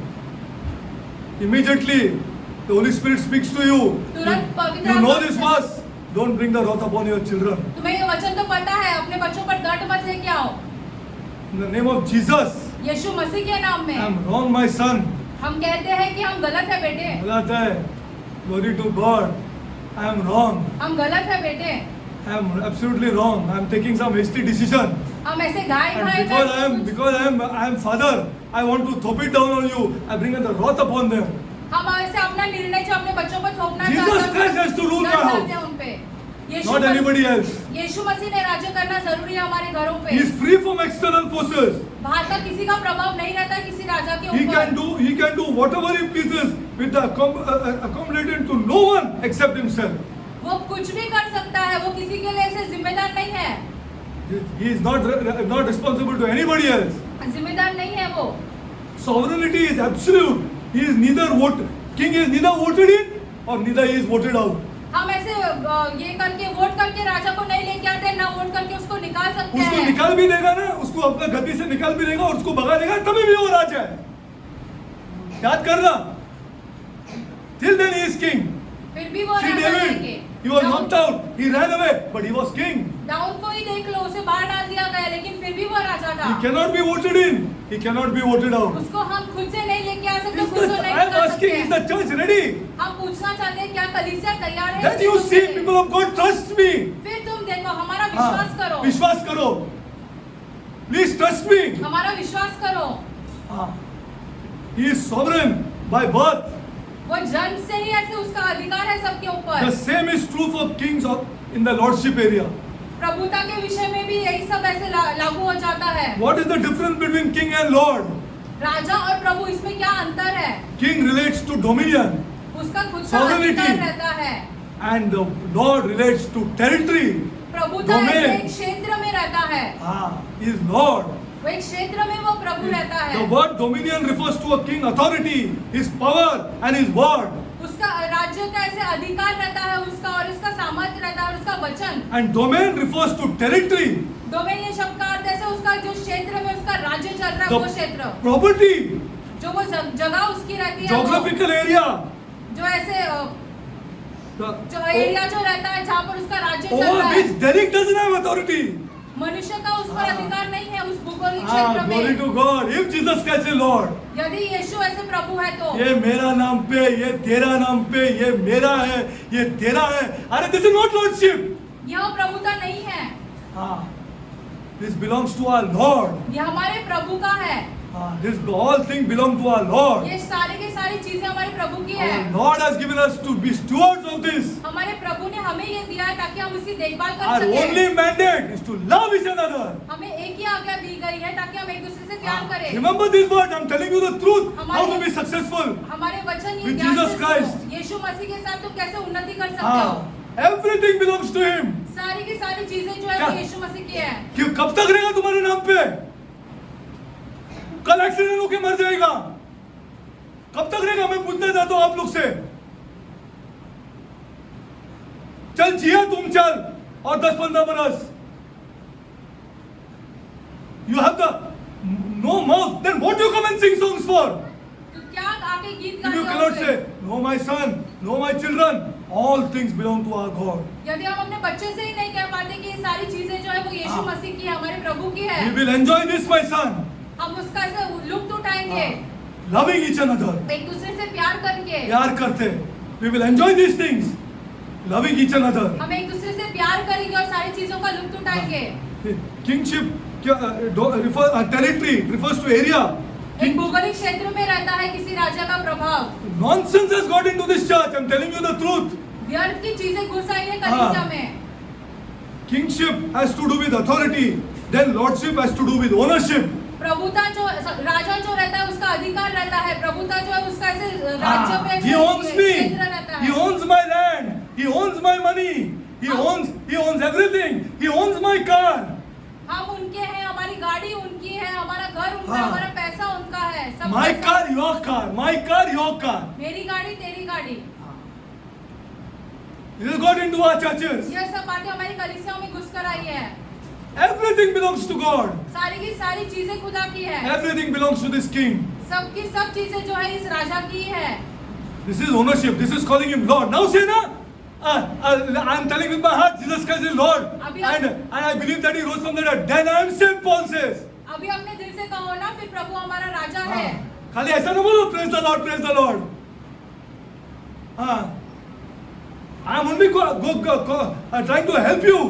Immediately, the Holy Spirit speaks to you. तुरंत पवित्र You know आत्मा- this verse. Don't bring the wrath upon your children. तुम्हें ये वचन तो पता है, अपने बच्चों पर दंड मत लेके आओ। In the name of Jesus, यीशु मसीह के नाम I में am wrong, my son. हम कहते हैं कि हम गलत है बेटे, गलत है। Glory to God. I am wrong. हम गलत है बेटे। I am absolutely wrong. I am taking some hasty decision. हम ऐसे गाय And खाए because I am father, I want to throw it down on you. I bring the wrath upon them. हम ऐसे अपना निर्णय जो अपने बच्चों पर थोपना Jesus चाहते हैं, Christ has to rule my दंड house. डालते हैं उन पे। यीशु Not मसीह- anybody else. यीशु मसीह ने राज्य करना जरूरी है हमारे घरों पे। He is free from external forces. बाहर का किसी का प्रभाव नहीं रहता है किसी राजा के He ऊपर। can do whatever he pleases with the accommodating to no one except himself. वो कुछ भी कर सकता है, वो किसी के लिए ऐसे जिम्मेदार नहीं है। He is not responsible to anybody else. जिम्मेदार नहीं है वो। Sovereignty is absolute. He is king is neither voted in or neither he is voted out. हम ऐसे ये करके वोट करके राजा को नहीं लेके आते, ना वोट करके उसको निकाल सकते उसको हैं। निकाल भी देगा ना, उसको अपना गति से निकाल भी देगा और उसको भगा देगा, तभी भी वो राजा है। याद करना। Till then he is king. फिर भी वो See राजा David, रहेंगे। he was knocked out. He ran away, but he was king. Dawood को ही देख लो, उसे बाहर डाल दिया गया, लेकिन फिर भी वो राजा था। He cannot be voted in. He cannot be voted out. उसको हम खुद से नहीं लेके आ सकते, Is खुद से नहीं I am निकाल asking, सकते is the हैं। church ready? हम पूछना चाहते हैं क्या कलीसिया तैयार है? Then you see, people of God, trust me. फिर तुम देखो, हमारा हाँ, विश्वास करो, विश्वास करो। Please trust me. हमारा विश्वास करो। हाँ, he is sovereign by birth. वो जन्म से ही ऐसे उसका अधिकार है सबके The ऊपर। same is true for kings in the lordship area. प्रभुता के विषय में भी यही सब ऐसे लागू हो जाता है। What is the difference between king and lord? राजा और प्रभु, इसमें क्या अंतर है? King relates to dominion उसका खुद का Sovereignty. अधिकार रहता है। and the lord relates to territory. प्रभुता Domain. ऐसे एक क्षेत्र में रहता है, He is lord. वो एक क्षेत्र में वो प्रभु रहता The है। word dominion refers to a king authority, his power and his word. उसका राज्य का ऐसे अधिकार रहता है उसका, और उसका सामर्थ्य रहता है और उसका वचन। And domain refers to territory, domain ये शब्द का अर्थ ऐसे उसका जो क्षेत्र में उसका राज्य चल रहा है, the वो क्षेत्र, property, जो वो जगह उसकी रहती है, geographical area, जो ऐसे the, जो एरिया जो रहता है जहाँ पर उसका राज्य चल over रहा which है। Derek doesn't have authority. मनुष्य का उस पर अधिकार नहीं है उस भौगोलिक हाँ, क्षेत्र glory में। to God. If Jesus Christ is Lord, यदि यीशु ऐसे प्रभु है तो ये मेरा नाम पे, ये तेरा नाम पे, ये मेरा है, ये तेरा है। अरे this is not lordship. यह प्रभुता नहीं है, हाँ, this belongs to our Lord. यह हमारे प्रभु का है। This all things belong to our Lord. ये सारी की सारी चीजें हमारे प्रभु की है। Our Lord has given us to be stewards of this. हमारे प्रभु ने हमें ये दिया है ताकि हम इसकी देखभाल कर Our सकें। only mandate is to love each another. हमें एक ही आज्ञा दी गई है ताकि हम एक दूसरे से प्यार करें। Remember this word. I'm telling you the truth. How to be successful. हमारे वचन ये With ज्ञान Jesus से Christ. सुनो। यीशु मसीह के साथ तुम कैसे उन्नति कर सकते हो? Everything belongs to Him. सारी की सारी चीजें जो है क्या? वो यीशु मसीह की है। कि कब तक रहेगा तुम्हारे नाम पे? कल एक्सीडेंट होके मर जाएगा। कब तक रहेगा? मैं पूछना चाहता हूं आप लोग से। चल जिया तुम चल और 10-15 बरस। You have the no mouth. Then what you come and sing songs for? तो क्या आके गीत If you गाते cannot हो? say, no my son, no my children, all things belong to our God. यदि हम अपने बच्चे से ही नहीं कह पाते कि ये सारी चीजें जो है वो यीशु मसीह की है, हमारे प्रभु की है, We will enjoy this, my son. हम उसका ऐसे लुत्फ उठाएंगे Loving each another. एक दूसरे से प्यार करके। प्यार करते। We will enjoy these things. Loving each another. हम एक दूसरे से प्यार करेंगे और सारी चीजों का लुत्फ उठाएंगे। Kingship territory refers to area. एक भौगोलिक क्षेत्र में रहता है किसी राजा का प्रभाव। Nonsense has got into this church. I'm telling you the truth. व्यर्थ की चीजें घुस आई है कलीसिया में। Kingship has to do with authority. Then lordship has to do with ownership. प्रभुता जो राजा जो रहता है उसका अधिकार रहता है, प्रभुता जो है उसका ऐसे राज्य पे He owns me. क्षेत्र रहता He है। owns my land. He owns my money. He owns everything. He owns my car. हम उनके हैं, हमारी गाड़ी उनकी है, हमारा घर उनका, हाँ। हमारा पैसा उनका है, सब My पैसा- car, your car. My car, your car. मेरी गाड़ी तेरी गाड़ी। This has got into our churches. यह सब बातें हमारी कलीसियाओं में घुस कर आई है। Everything belongs to God. सारी की सारी चीजें खुदा की है। Everything belongs to this king. सब की सब चीजें जो है इस राजा की है। This is ownership. This is calling him Lord. Now say na. I'm telling with my heart, Jesus Christ is Lord. And I believe that He rose from the dead. Then I am saved, Paul says. अभी अपने दिल से कहो ना, फिर प्रभु हमारा राजा है। खाली ऐसा ना बोलो, praise the Lord, praise the Lord. I am only trying to help you.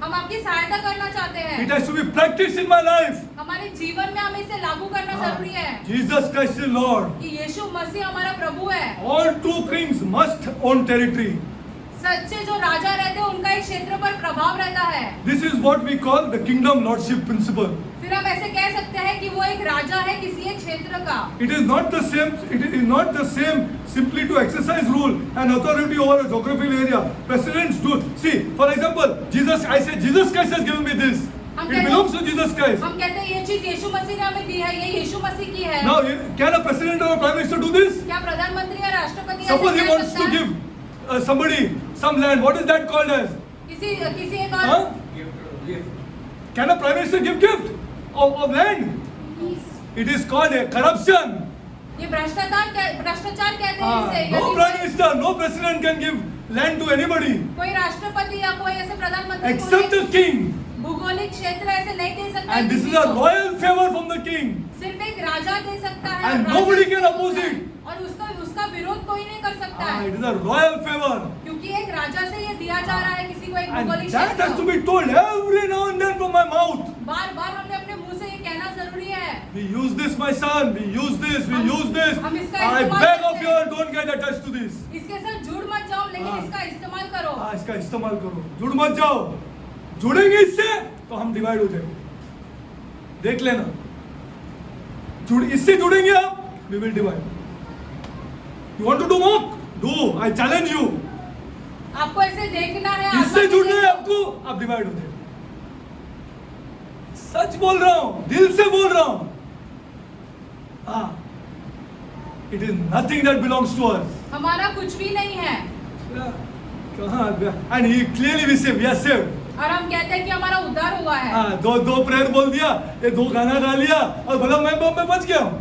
हम आपकी सहायता करना चाहते हैं। It has to be practiced in my life. हमारे जीवन में हमें इसे लागू करना जरूरी है Jesus Christ is Lord. कि यीशु मसीह हमारा प्रभु है। All true kings must own territory. सच्चे जो राजा रहते हैं उनका एक क्षेत्र पर प्रभाव रहता है। This is what we call the kingdom lordship principle. फिर हम ऐसे कह सकते हैं कि वो एक राजा है किसी एक क्षेत्र का। It is not the same. It is not the same simply to exercise rule and authority over a geographical area. Presidents do. See, for example, I say Jesus Christ has given me this. It belongs to Jesus Christ. हम कहते हैं ये चीज यीशु मसीह ने हमें दी है, ये यीशु मसीह की है। Now, can a president or a prime minister do this? क्या प्रधानमंत्री या राष्ट्रपति ऐसे Suppose he कह wants सकता to है? give somebody some land. What is that called as? किसी एक Huh? और Can a prime minister give gift of land? It is called a corruption. ये भ्रष्टाचार कहते हैं इसे। No यदि prime minister, no president can give land to anybody कोई राष्ट्रपति या कोई ऐसे प्रधानमंत्री except the king. भूगोलिक क्षेत्र ऐसे नहीं दे सकता। And this is a royal favor from the king. सिर्फ एक राजा दे सकता है। And और nobody Raja can they oppose सकता है। it. और उसका विरोध कोई नहीं कर सकता है। It is a royal favor. क्योंकि एक राजा से ये दिया जा रहा है किसी को एक And भौगोलिक that has to क्षेत्र। be told every now and then from my mouth. बार बार हमने अपने मुंह से ये कहना जरूरी है। We use this, my son. We use this. We use this. हम इसका I इस्तेमाल beg करते of you, हैं। don't get attached to this. इसके साथ जुड़ मत जाओ, लेकिन हाँ। इसका इस्तेमाल करो। इसका इस्तेमाल करो, जुड़ मत जाओ। जुड़ेंगे इससे तो हम डिवाइड हो जाएंगे। देख लेना, इससे जुड़ेंगे आप, we will divide. You want to do mock? Do. I challenge you. आपको ऐसे देखना है। इससे जुड़ना है आपको, आप डिवाइड हो जाएंगे। सच बोल रहा हूं, दिल से बोल रहा हूं। It is nothing that belongs to us. हमारा कुछ भी नहीं है। कहाँ? And he clearly we say we are saved. और हम कहते हैं कि हमारा उद्धार हुआ है। दो प्रेयर बोल दिया, ये 2 गाना गा लिया और बोला मैं बच गया हूं।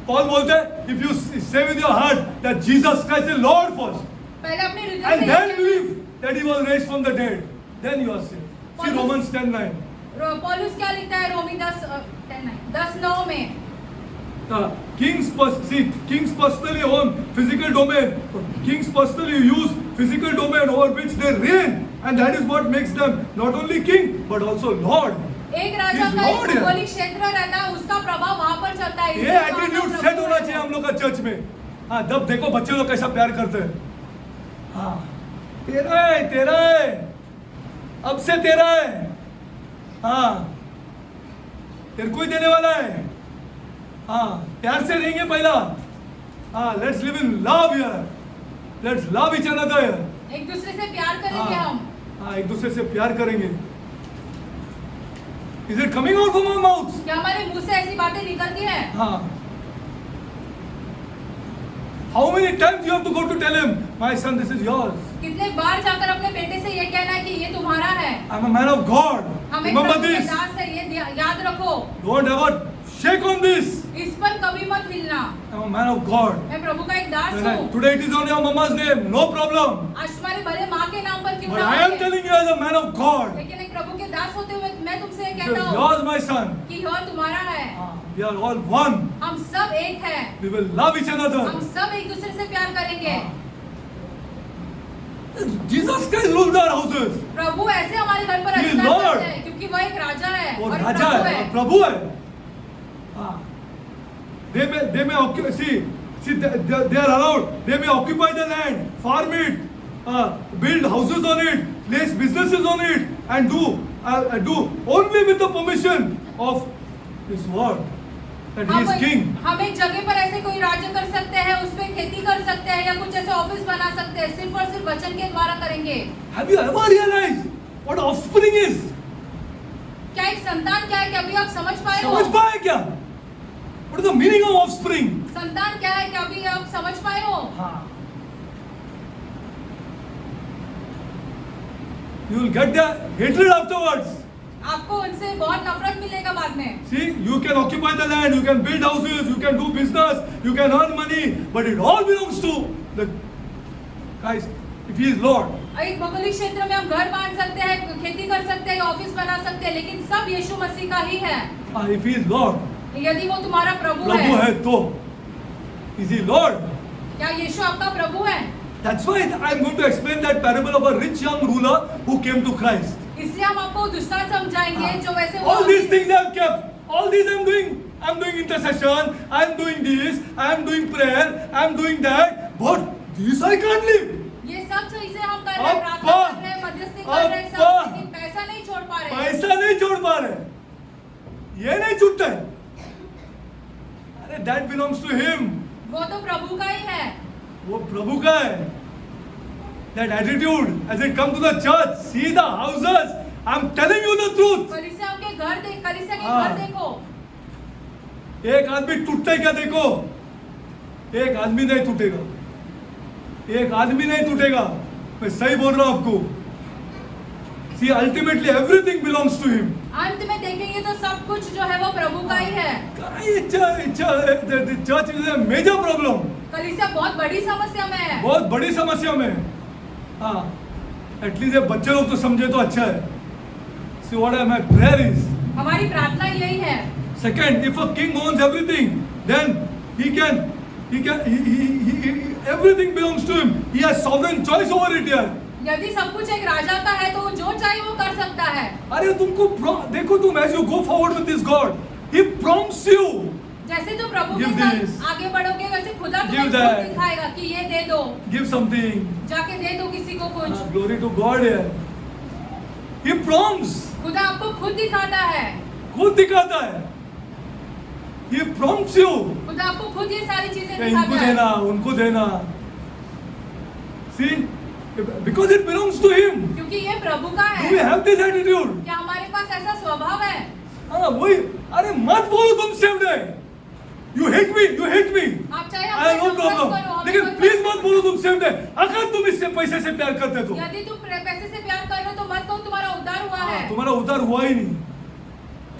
पॉल बोलता है, if you say with your heart that Jesus Christ is Lord first, पहले अपने हृदय and से then ये believe that He was raised from the dead, then you are saved. See Romans 10:9. पौलुस क्या लिखता है रोमी 10:9 में? Kings personally own physical domain. Kings personally use physical domain over which they reign, and that is what makes them not only king but also Lord. एक राजा He's का एक Lord है। भौगोलिक क्षेत्र रहता है, उसका प्रभाव वहां पर चलता है। ये इसलिए वहाँ का एटीट्यूड प्रभु सेट होना है। चाहिए हम लोग का चर्च में। हाँ, जब देखो बच्चे लोग कैसा प्यार करते हैं। हाँ, तेरा है, तेरा है, अब से तेरा है। हाँ, तेरे को ही देने वाला है। हाँ, प्यार से रहेंगे पहला। हाँ, let's live in love here, let's love each another. एक दूसरे से प्यार करेंगे हाँ, हम। हाँ, एक दूसरे से प्यार करेंगे। Is it coming out from our mouth? क्या हमारे मुंह से ऐसी बातें निकलती है? हाँ। How many times you have to go to tell him, my son, this is yours? कितने बार जाकर अपने बेटे से ये कहना है कि ये तुम्हारा है? I'm a man of God. हम एक Remember प्रभु के this. दास है, ये याद रखो। Don't ever shake on this. इस पर कभी मत हिलना। I'm a man of God. मैं प्रभु का एक दास हूँ। Today it is on your mama's name, no problem. आज तुम्हारे भले माँ के नाम पर क्यों But ना I am हो, telling you as a man of God, लेकिन एक प्रभु के दास होते हुए मैं तुमसे ये this कहता is हूँ yours, my son. कि यह तुम्हारा है। We are all one. हम सब एक है। We will love each another. हम सब एक दूसरे से प्यार करेंगे। Jesus Christ rules our houses. प्रभु ऐसे हमारे घर पर He is अधिकार Lord. करते हैं, क्योंकि वह एक राजा है और और राजा प्रभु है, है। और प्रभु है। हाँ। They may occupy, see, they are allowed. They may occupy the land, farm it, build houses on it, place businesses on it, and do only with the permission of His word. That He is King. हम एक जगह पर ऐसे कोई राज्य कर सकते हैं, उस पे खेती कर सकते हैं या कुछ ऐसे ऑफिस बना सकते हैं, सिर्फ और सिर्फ वचन के द्वारा करेंगे। Have you ever realized what offspring is? क्या एक संतान क्या है, क्या अभी आप समझ पाए हो? समझ पाए क्या? What is the meaning of offspring? संतान क्या है, क्या अभी आप समझ पाए हो? हाँ. You will get the hatred afterwards. आपको उनसे बहुत नफरत मिलेगा बाद में। See, you can occupy the land, you can build houses, you can do business, you can earn money, but it all belongs to the Christ, if He is Lord. एक भौगोलिक क्षेत्र में हम घर बांध सकते हैं, खेती कर सकते हैं, ऑफिस बना सकते हैं, लेकिन सब यीशु मसीह का ही है। If He is Lord, यदि वो तुम्हारा प्रभु प्रभु है, है तो, is He Lord? क्या यीशु आपका प्रभु है? That's why I am going to explain that parable of a rich young ruler who came to Christ. इसलिए हम आपको दृष्टांत समझाएंगे जो वैसे All these things I have kept. All these I am doing. I am doing intercession. I am doing this. I am doing prayer. I am doing that. But this I can't live. ये सब चीजें हम कर रहे हैं, अब्बा, प्रार्थना कर रहे हैं, मध्यस्थी कर रहे हैं, सब, अब्बा, लेकिन पैसा नहीं छोड़ पा रहे हैं। पैसा नहीं छोड़ पा रहे। ये नहीं छूटता है। अरे that belongs to him. वो तो प्रभु का ही है। वो प्रभु का है। That attitude as it come to the church, see the houses. I am telling you the truth. कलीसिया के घर हाँ। देखो। एक आदमी टूटते क्या देखो, एक आदमी नहीं टूटेगा, एक आदमी नहीं टूटेगा। मैं सही बोल रहा हूं आपको। See, ultimately everything belongs to him. अंत में देखेंगे तो सब कुछ जो है वो प्रभु का ही है। The church is a major problem. कलीसिया बहुत बड़ी समस्या में है। बहुत बड़ी समस्या में। हाँ, एटलीस्ट ये बच्चे लोग तो समझे तो अच्छा है। See what my prayer is. हमारी प्रार्थना यही है। Second, if a king owns everything, then everything belongs to him. He has sovereign choice over it here. यदि सब कुछ एक राजा का है तो जो चाहे वो कर सकता है। अरे तुमको देखो तुम as you go forward with this God, He prompts you. जैसे तुम प्रभु के Give साथ this. आगे बढ़ोगे वैसे खुदा Give तुम्हें that. खुद दिखाएगा कि ये दे दो, Give something. जाके दे दो किसी को कुछ। Glory to God here. He prompts. खुदा आपको खुद दिखाता है। खुद दिखाता है। He prompts you. खुदा आपको खुद ये सारी चीजें कि इनको दिखाता है। देना, उनको देना। See, because it belongs to Him. क्योंकि ये प्रभु का Do we है। have this attitude? क्या हमारे पास ऐसा स्वभाव है? हाँ वही। अरे मत बोलो तुम saved है। You hate me. आप चाहे I have no हमसे problem. नफरत करो, हमें लेकिन कोई प्लीज फर्क मत बोलो तुम saved है। अगर तुम इससे पैसे से प्यार करते तो यदि तुम पैसे से प्यार कर रहे हो तो मत कहो तुम्हारा उद्धार हुआ है। तुम्हारा उद्धार हुआ ही नहीं।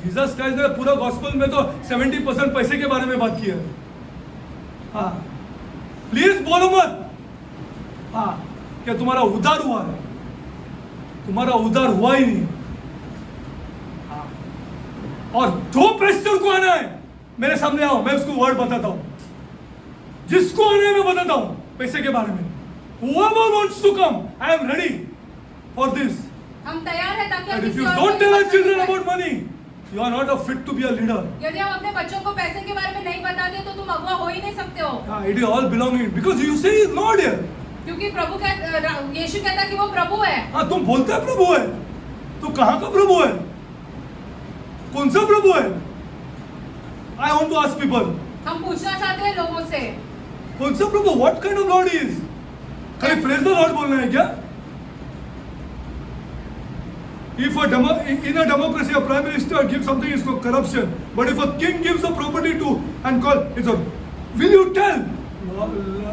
जीसस क्राइस्ट ने पूरा गॉस्पेल में तो 70% पैसे के बारे में बात की है। हाँ, प्लीज बोलो मत। हाँ, क्या तुम्हारा उद्धार हुआ है? तुम्हारा उद्धार हुआ ही नहीं। हाँ, और जो प्रेस्टर को आना है मेरे सामने आओ, मैं उसको वर्ड बताता हूं। जिसको आना है मैं बताता हूं पैसे के बारे में। Whoever wants to come, I am ready for this. हम तैयार हैं ताकि हम And if किसी you और don't को tell our मत children बताएं। about money, You are not a fit to be a leader. यदि हम अपने बच्चों को पैसे के बारे में नहीं बताते तो तुम अगुआ हो ही नहीं सकते हो, It is all belonging because you say he is Lord here. क्योंकि यीशु कहता है कि वो प्रभु है। हाँ, तुम बोलते हैं प्रभु है, तो कहाँ का प्रभु है? कौन सा प्रभु है? I want to ask people. हम पूछना चाहते हैं लोगों से, कौन सा प्रभु? What kind of Lord he is? खाली praise the Lord बोलना है क्या? If in a democracy a prime minister gives something, it's called corruption. But if a king gives a property to and call, it's a, will you tell?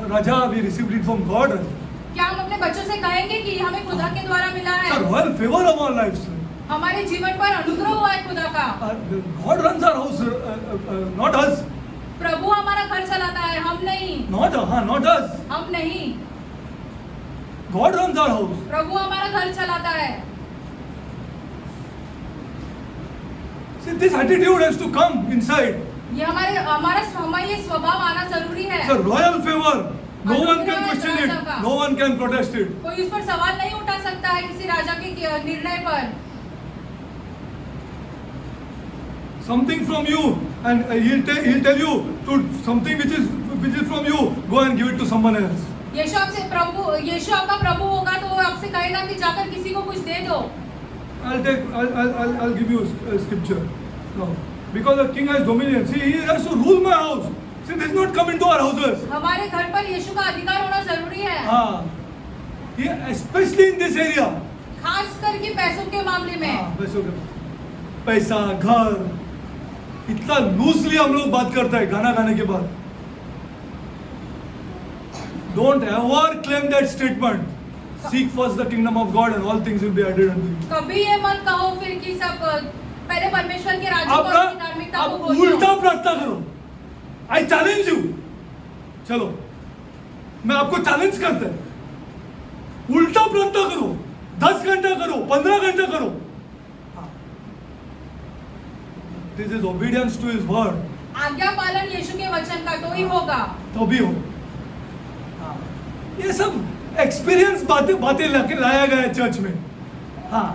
Raja, we received it from God. क्या हम अपने बच्चों से कहेंगे कि हमें खुदा के द्वारा मिला है? It's a royal favor of our lives. हमारे जीवन पर अनुग्रह हुआ है खुदा का। God runs our house, not us. प्रभु हमारा घर चलाता है, हम नहीं। Not us. हम नहीं, God runs our house. प्रभु हमारा घर चलाता है। See, this attitude has to come inside. ये हमारा ये स्वभाव आना जरूरी है। It's a royal favor. No one can question it. No one can protest it. कोई उस पर सवाल नहीं उठा सकता है किसी राजा के निर्णय पर। Something from you, and he'll tell you to something which is from you. Go and give it to someone else. यीशु आपका प्रभु होगा तो वो आपसे कहेगा कि जाकर किसी को कुछ दे दो। I'll give you a scripture. No, because the king has dominion. See, he has to rule my house. See, this is not come into our houses. हमारे घर पर यीशु का अधिकार होना जरूरी है। हाँ, especially in this area. खास करके पैसों के मामले में। हाँ, पैसा, घर, इतना लूजली हम लोग बात करते हैं गाना गाने के बाद। Don't ever claim that statement. Seek first the kingdom of God and all things will be added unto you. कभी ये मत कहो फिर कि सब पहले परमेश्वर के राज्य को और धार्मिकता को खोजो। उल्टा प्रार्थना करो। I challenge you. चलो, मैं आपको चैलेंज करता हूं। उल्टा प्रार्थना करो, 10 घंटा करो, 15 घंटा करो। This is obedience to His word. आज्ञा पालन यीशु के वचन का तो ही होगा। तो भी हो। ये सब एक्सपीरियंस बातें लाया गया है चर्च में। हाँ,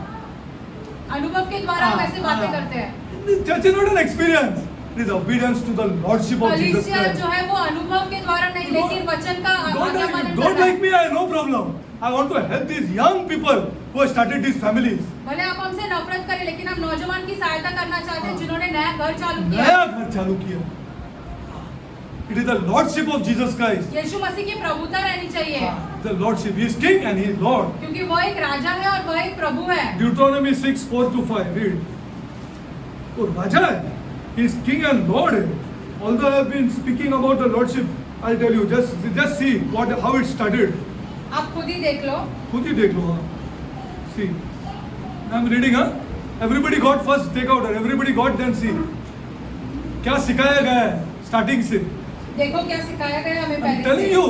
अनुभव के द्वारा हम ऐसे बातें करते हैं। Church is not an experience, it is obedience to the lordship of Jesus Christ. जो है वो अनुभव के द्वारा नहीं, लेकिन वचन का आज्ञा पालन don't like me, I no problem. I want to help these young people who have started this families. भले आप हमसे नफरत करें, लेकिन हम नौजवान की सहायता करना चाहते हैं जिन्होंने नया घर चालू किया। It is the lordship of Jesus Christ. यीशु मसीह की प्रभुता रहनी चाहिए। The lordship, he is king and he is Lord. क्योंकि वो एक राजा है और वह एक प्रभु है। Deuteronomy 6:4-5 read. वो राजा है, he is king and Lord है। Although I have been speaking about the lordship, I'll tell you, just see how it started. आप खुद ही देख लो। खुद ही देख लो। हाँ, see, I'm reading हाँ. Everybody got first take out, everybody got then see. क्या सिखाया गया है स्टार्टिंग से? देखो क्या सिखाया गया हमें पहले। I'm telling you,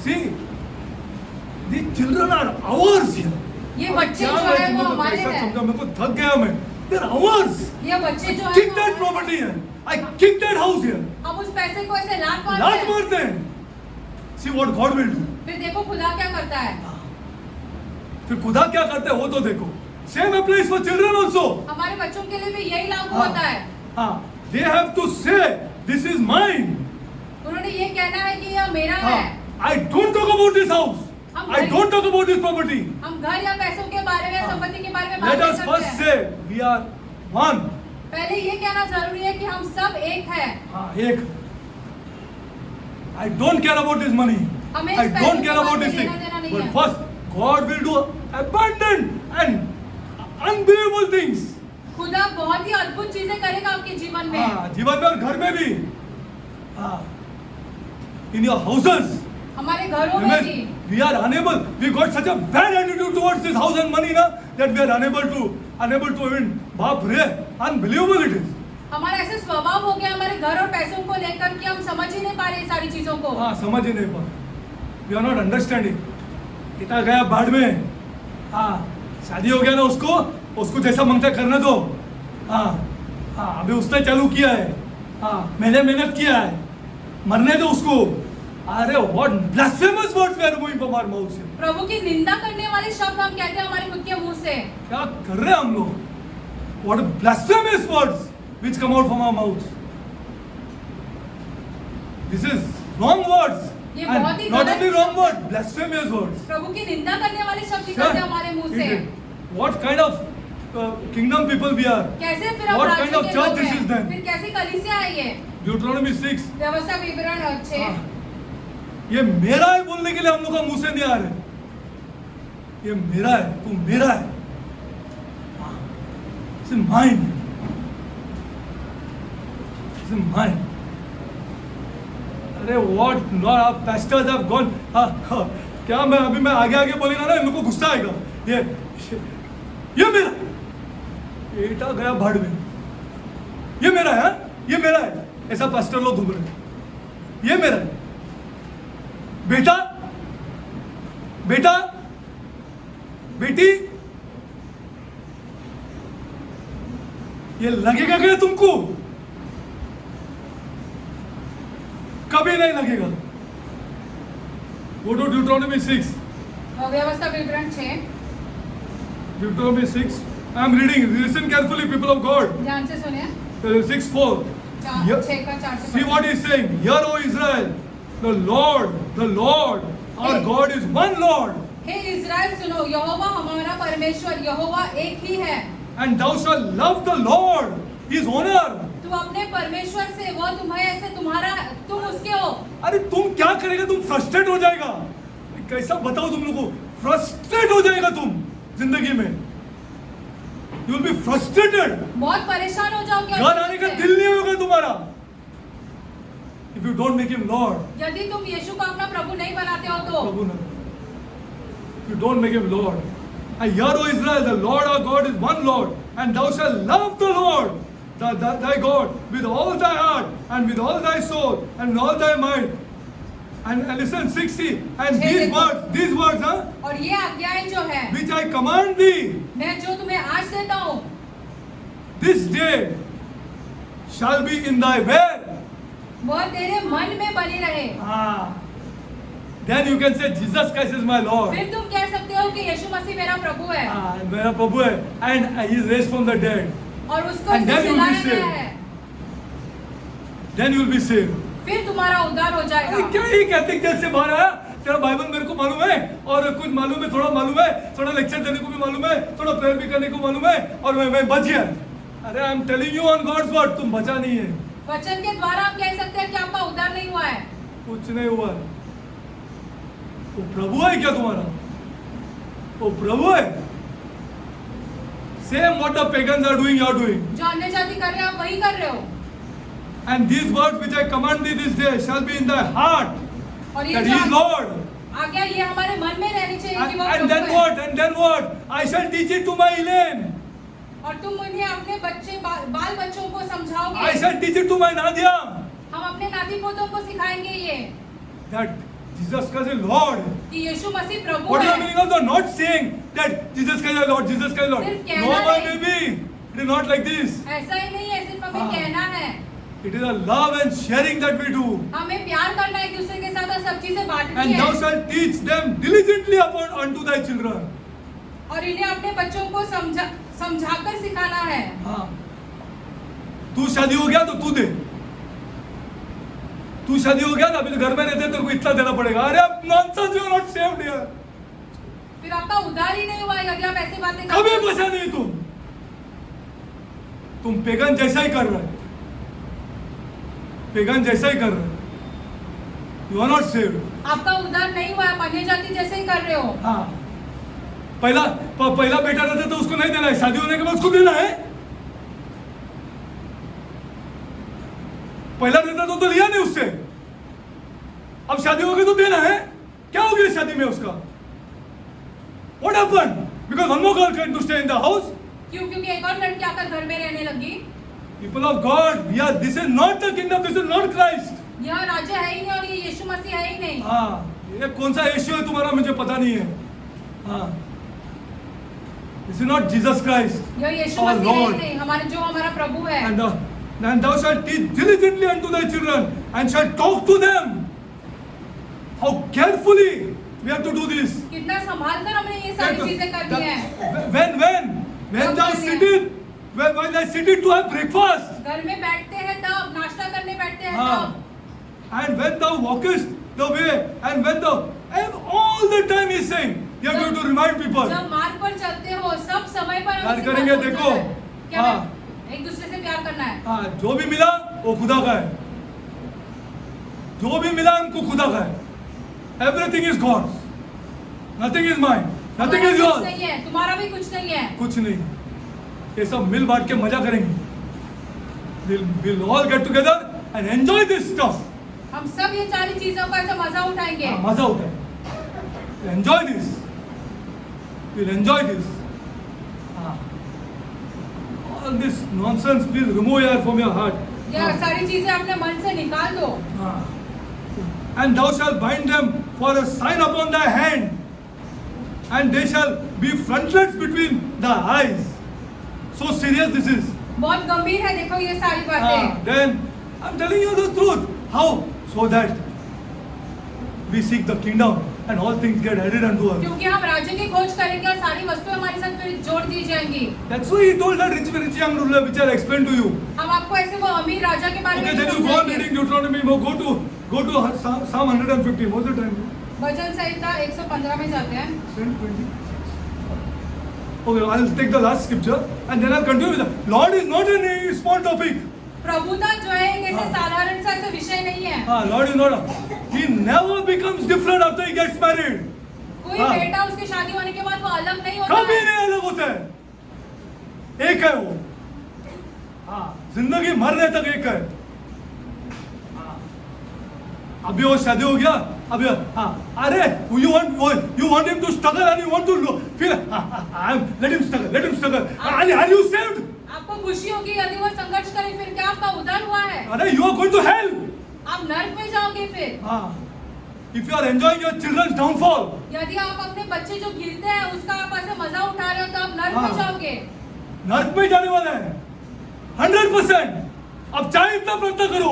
see, the children are ours here. ये बच्चे जो है वो हमारे हैं। समझा, मेरे को थक गया मैं। They're ours. ये बच्चे जो है Kick that property here. I kick that house here. हम उस पैसे को ऐसे लात मारते हैं। See what God will do. फिर देखो खुदा क्या करता है। फिर खुदा क्या करता है वो तो देखो। Same applies for children also. हमारे बच्चों के लिए भी यही लागू होता है। हाँ, they have to say, this is mine. उन्होंने ये कहना है कि यह मेरा है। I don't talk about this house. I don't talk about this property. हम घर या पैसों के बारे में, संपत्ति के बारे में बात Let नहीं us करते first say we are one. पहले ये कहना जरूरी है कि हम सब एक हैं। हाँ, एक। I don't care about this money. I don't care about this thing. But first, God will do abundant and unbelievable things. खुदा बहुत ही अद्भुत चीजें करेगा आपके जीवन में। हाँ, जीवन में और घर में भी। हाँ, in your houses. हमारे घरों में भी। We are unable. We got such a bad attitude towards this house and money ना that we are unable to even. बाप रे, unbelievable it is. हमारा ऐसे स्वभाव हो गया हमारे घर और पैसों को लेकर कि हम समझ ही नहीं पा रहे सारी चीजों को। हाँ, समझ ही नहीं पा। We are not understanding. इतना गया बाढ़ में। हाँ, शादी हो गया ना उसको जैसा मांगता करने दो। हाँ, अभी उसने चालू किया है। हाँ, मैंने मेहनत किया है, मरने दो उसको। अरे what blasphemous words we are moving from our mouths. प्रभु की निंदा करने वाले शब्द हम कहते हैं हमारे खुद के मुंह से। क्या कर रहे हैं हम लोग? What blasphemous words. which come out from our mouths. This is wrong words. ये And बहुत ही not गलत only wrong words, blasphemous words. प्रभु की निंदा करने वाले शब्द निकलते हैं हमारे मुंह से। What kind of kingdom people we are? कैसे फिर हम What राज्य kind of के church लोग this हैं? is then? फिर कैसी कलीसिया है ये? Deuteronomy 6. व्यवस्था विवरण 6। ये मेरा है बोलने के लिए हम लोग का मुंह से नहीं आ रहे। ये मेरा है, तू मेरा है। It's mine. It's mine. अरे what? Not our pastors have gone. क्या मैं अभी मैं आगे आगे बोलेगा ना इन लोग को गुस्सा आएगा। ये मेरा बेटा गया भाड़ में। ये मेरा है, ये मेरा है। ऐसा पास्टर लोग घूम रहे हैं। ये मेरा है। बेटा बेटा बेटी ये लगेगा क्या तुमको? कभी नहीं लगेगा। Go to Deuteronomy 6. व्यवस्था विवरण 6। Deuteronomy 6. I am reading. Listen carefully, people of God. ध्यान से सुनिए। 6:4. 6 का 4 से See what he is saying. Hear, O Israel, the Lord, our God is one Lord. हे इज़राइल सुनो, यहोवा हमारा परमेश्वर यहोवा एक ही है। And thou shalt love the Lord, his honor. तू अपने परमेश्वर से, वो तुम्हें ऐसे तुम्हारा, तुम उसके हो। अरे तुम क्या करेगा? तुम फ्रस्ट्रेट हो जाएगा। कैसा बताओ तुम लोगों को? फ्रस्ट्रेट हो जाएगा तुम जिंदगी में। You will be frustrated. बहुत परेशान हो जाओगे। घर आने का दिल नहीं होगा तुम्हारा। If you don't make him Lord. यदि तुम यीशु को अपना प्रभु नहीं बनाते हो तो। प्रभु नहीं। If you don't make him Lord. And hear, O Israel, the Lord our God is one Lord, and thou shalt love the Lord, thy God, with all thy heart, and with all thy soul, and with all thy mind. And listen, 60. And these words, और ये आज्ञाएं जो है, which I command thee, मैं जो तुम्हें आज देता हूँ, this day shall be in thy where? वह तेरे मन में बनी रहे। Then you can say Jesus Christ is my Lord. फिर तुम कह सकते हो कि यीशु मसीह मेरा प्रभु है। मेरा प्रभु है, and he is raised from the dead. और उसको And then you will be जिलाया गया saved. है। Then you will be saved. फिर तुम्हारा उद्धार हो अरे जाएगा। क्या ही कहते जेल से बाहर आया? तेरा बाइबल मेरे को मालूम है, और कुछ मालूम है, थोड़ा मालूम है, थोड़ा लेक्चर देने को भी मालूम है, थोड़ा प्रेयर भी करने को मालूम है, और मैं बच गया। अरे I am telling you on God's word, तुम बचा नहीं है। वचन के द्वारा हम कह सकते हैं कि आपका उद्धार नहीं हुआ है। कुछ नहीं हुआ। वो प्रभु है क्या तुम्हारा? वो प्रभु है। Same what the pagans are doing, you are doing. जो अन्य जाति कर रहे हैं आप वही कर रहे हो। And these words which I command thee this day shall be in thy heart, और ये that जो he is Lord. आज्ञा ये हमारे मन में रहनी चाहिए कि वो And प्रभु then है। what? And then what? I shall teach it to my Elaine. और तुम उन्हें अपने बच्चे बाल बच्चों को समझाओगे। I shall teach it to my Nadia. हम अपने नाती पोतों को सिखाएंगे ये That Jesus Christ is Lord. कि यीशु मसीह प्रभु What is the है। meaning of the not saying that Jesus Christ is Lord, Jesus Christ is Lord? सिर्फ कहना No, my नहीं। baby. It is not like this. ऐसा ही नहीं है, सिर्फ हमें हाँ। कहना है। It is a love and sharing that we do. हमें प्यार करना एक दूसरे के साथ और सब चीजें बांटनी And thou है। shalt teach them diligently upon unto thy children. और इन्हें अपने बच्चों को समझाकर सिखाना है। हाँ। तू शादी हो गया तो तू दे। तू शादी हो गया ना, अभी तो घर में रहते तेरे को इतना देना पड़ेगा। अरे अब nonsense, you are not saved here. फिर आपका उद्धार ही नहीं हुआ यदि आप ऐसी बातें कभी करते बचा नहीं तुम पेगन जैसा ही कर रहे हो। पेगन जैसा ही कर रहे हो। You are not saved. आपका उद्धार नहीं हुआ, आप अन्य जाति जैसे ही कर रहे हो। हाँ। पहला बेटा रहता तो उसको नहीं देना है, शादी होने के बाद उसको देना है। पहला देता तो लिया नहीं उससे, अब शादी हो गई तो देना है। क्या हो गया शादी में उसका? What happened? Because one more girl came to stay in the house. क्यों? क्योंकि एक और लड़की आकर घर में रहने लगी। People of God, we are. This is not the kingdom. This is not Christ. यह राज्य है ही नहीं और ये यीशु मसीह है ही नहीं। हाँ, ये कौन सा यीशु है तुम्हारा मुझे पता नहीं है। हाँ, this is not Jesus Christ. यह यीशु our मसीह है Lord. ही नहीं, हमारा प्रभु है। And thou shalt teach diligently unto thy children, and shalt talk to them. How carefully we have to do this. कितना संभाल कर हमने ये सारी चीजें करनी है। When thou sittest When I sit in to have breakfast. घर में बैठते हैं तब, नाश्ता करने बैठते हैं हाँ. तब, And when thou walkest the way, and when thou, and all the time he's saying, you are going to remind people. जब मार्ग पर चलते हो सब समय पर प्यार हमें इसी करेंगे, बात को देखो. समझना है। क्या हाँ. हमें एक दूसरे से प्यार करना है। हाँ, जो भी मिला वो खुदा का है, जो भी मिला हमको खुदा का है. Everything is God's, nothing is mine, nothing हमारा is कुछ yours. नहीं है, तुम्हारा भी कुछ नहीं है। कुछ नहीं, ये सब मिल बांट के मजा करेंगे. We'll all get together and enjoy this stuff. हम सब ये सारी चीजों का ऐसा मजा उठाएंगे। हाँ, मजा होता है. Enjoy this. We'll enjoy this. हाँ. All this nonsense, please remove it from your heart. ये हाँ. सारी चीजें अपने मन से निकाल दो। हाँ. And thou shalt bind them for a sign upon thy hand, and they shall be frontlets between thy eyes. So serious this is. बहुत गंभीर है, देखो ये सारी बातें। Then I'm telling you the truth. How? So that we seek the kingdom and all things get added unto us. क्योंकि हम राज्य की खोज करेंगे और सारी वस्तुएं हमारे साथ फिर जोड़ दी जाएंगी। That's why he told that rich young ruler, which I'll explain to you. हम आपको ऐसे वो अमीर राजा के बारे Okay, में then you go on समझाएंगे। reading Deuteronomy. Go to Psalm 115. What's the time? वचन संहिता 115 में जाते हैं। 10:20. Okay, I'll take the last scripture and then I'll continue with that. Lord is not a small topic. प्रभुता जो है एक ऐसे हाँ. साधारण सा ऐसा विषय नहीं है। Lord is not. He never becomes different after he gets married. कोई हाँ. बेटा उसकी शादी होने के बाद वो अलग नहीं होता कभी है। नहीं अलग होता है, एक है वो. हाँ, जिंदगी मरने तक एक है. हाँ. अभी वो शादी हो गया, अभी हाँ, अरे you want him to struggle and you want to feel let him struggle. Are you saved? आपको खुशी होगी यदि वो संघर्ष करे, फिर क्या आपका उद्धार हुआ है? अरे you are going to hell. आप नरक में जाओगे फिर। हाँ. If you are enjoying your children's downfall, यदि आप अपने बच्चे जो गिरते हैं उसका आप ऐसे मजा उठा रहे हो तो आप नरक हाँ. में जाओगे। नरक में जाने वाला है 100%. अब चाहे इतना प्रयत्न करो.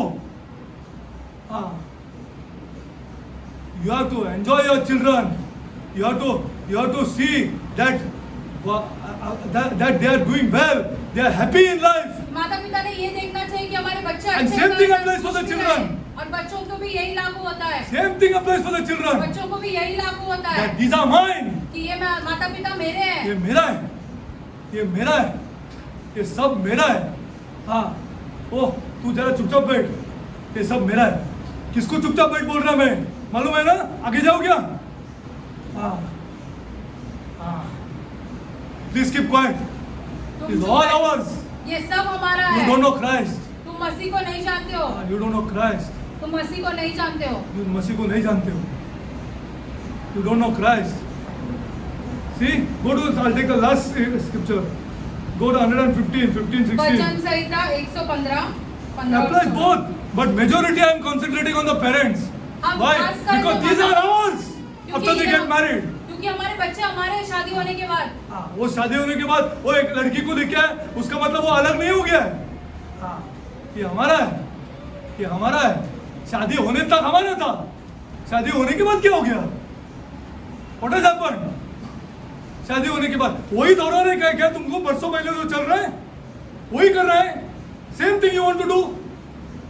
हाँ. You have to enjoy your children. You have to see that they are doing well. They are happy in life. माता पिता ने ये देखना चाहिए कि हमारे बच्चे And अच्छे same हैं, thing applies for the खुश children. रहें। और बच्चों को भी यही लागू होता है। Same thing applies for the children. बच्चों को भी यही लागू होता है That these are mine. कि ये माता पिता मेरे हैं। ये मेरा है. ये मेरा है. ये सब मेरा है. हाँ. ओह, तू जरा चुपचाप बैठ. ये सब मेरा है. किसको चुपचाप बैठ बोल रहा मैं? मालूम है ना? आगे जाओ क्या? हाँ. हाँ. Please keep quiet. It's all ours. ये सब हमारा You है। don't know Christ. तुम मसीह को नहीं जानते हो। You don't know Christ. तुम मसीह को नहीं जानते हो। You मसीह को नहीं जानते हो. You don't know Christ. See, I'll take the last scripture. Go to 115, 15, 16. वचन संहिता 115, 15 Applies both, but majority I am concentrating on the parents. हम Why? खासकर Because जो these are हमारे- ours after they get married. क्योंकि हमारे बच्चे हमारे हैं शादी होने के बाद। हाँ, वो शादी होने के बाद वो एक लड़की को लेके आए, उसका मतलब वो अलग नहीं हो गया है. हाँ, ये हमारा है, ये हमारा है. शादी होने तक हमारा था, शादी होने के बाद क्या हो गया? What has happened? शादी होने के बाद वही दोहरा रहे क्या तुमको परसों पहले जो चल रहा है वही कर रहा है. Same thing you want to do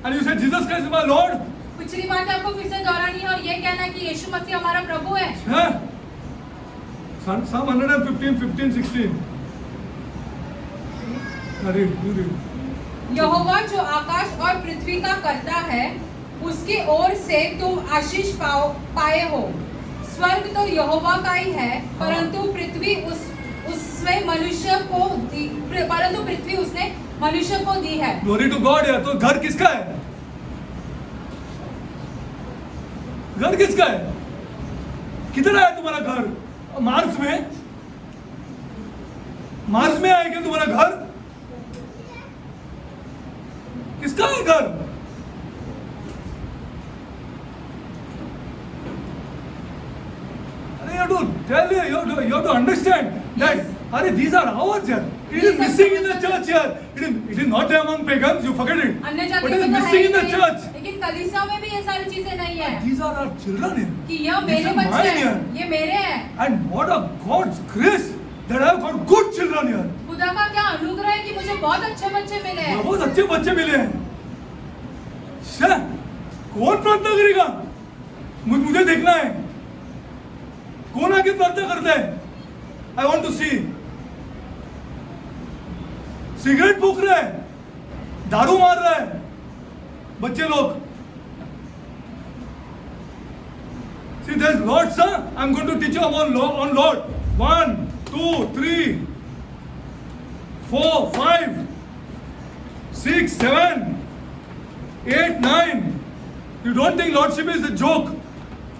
and you say Jesus Christ is my lord. पिछली बात आपको फिर से दोहरानी है और ये कहना है कि यीशु मसीह हमारा प्रभु है। हाँ? Psalm 115, 15, 16. Read. यहोवा जो आकाश और पृथ्वी का करता है उसकी ओर से तुम आशीष पाए हो। स्वर्ग तो यहोवा का ही है, परंतु पृथ्वी उसमें मनुष्य को दी, परंतु पृथ्वी उसने मनुष्य को दी है। Glory to God. यार तो घर किसका है? घर किसका है? किधर आया तुम्हारा घर? मार्स में? मार्स में आया क्या तुम्हारा घर? किसका है घर? अरे you have to understand that अरे these are ours here. It is missing in the church here. It is not there among pagans. You forget it. अन्य But जातियों it is में तो है missing ही in the नहीं, church. लेकिन कलीसिया में भी ये सारी चीजें नहीं है These are our children here. कि यह These मेरे are बच्चे mine हैं, here. ये मेरे हैं। And what a God's grace that I have got good children here. खुदा का क्या अनुग्रह है कि मुझे बहुत अच्छे बच्चे मिले हैं। बहुत अच्छे बच्चे मिले हैं। श्या, कौन प्रार्थना करेगा? मुझे देखना है कौन आके प्रार्थना करता है। I want to see. Cigarette फूक रहा है, दारू मार रहा है बच्चे लोग। See, there's lots, sir. I'm going to teach you on Lord. 1, 2, 3, 4, 5, 6, 7, 8, 9. You don't think Lordship is a joke?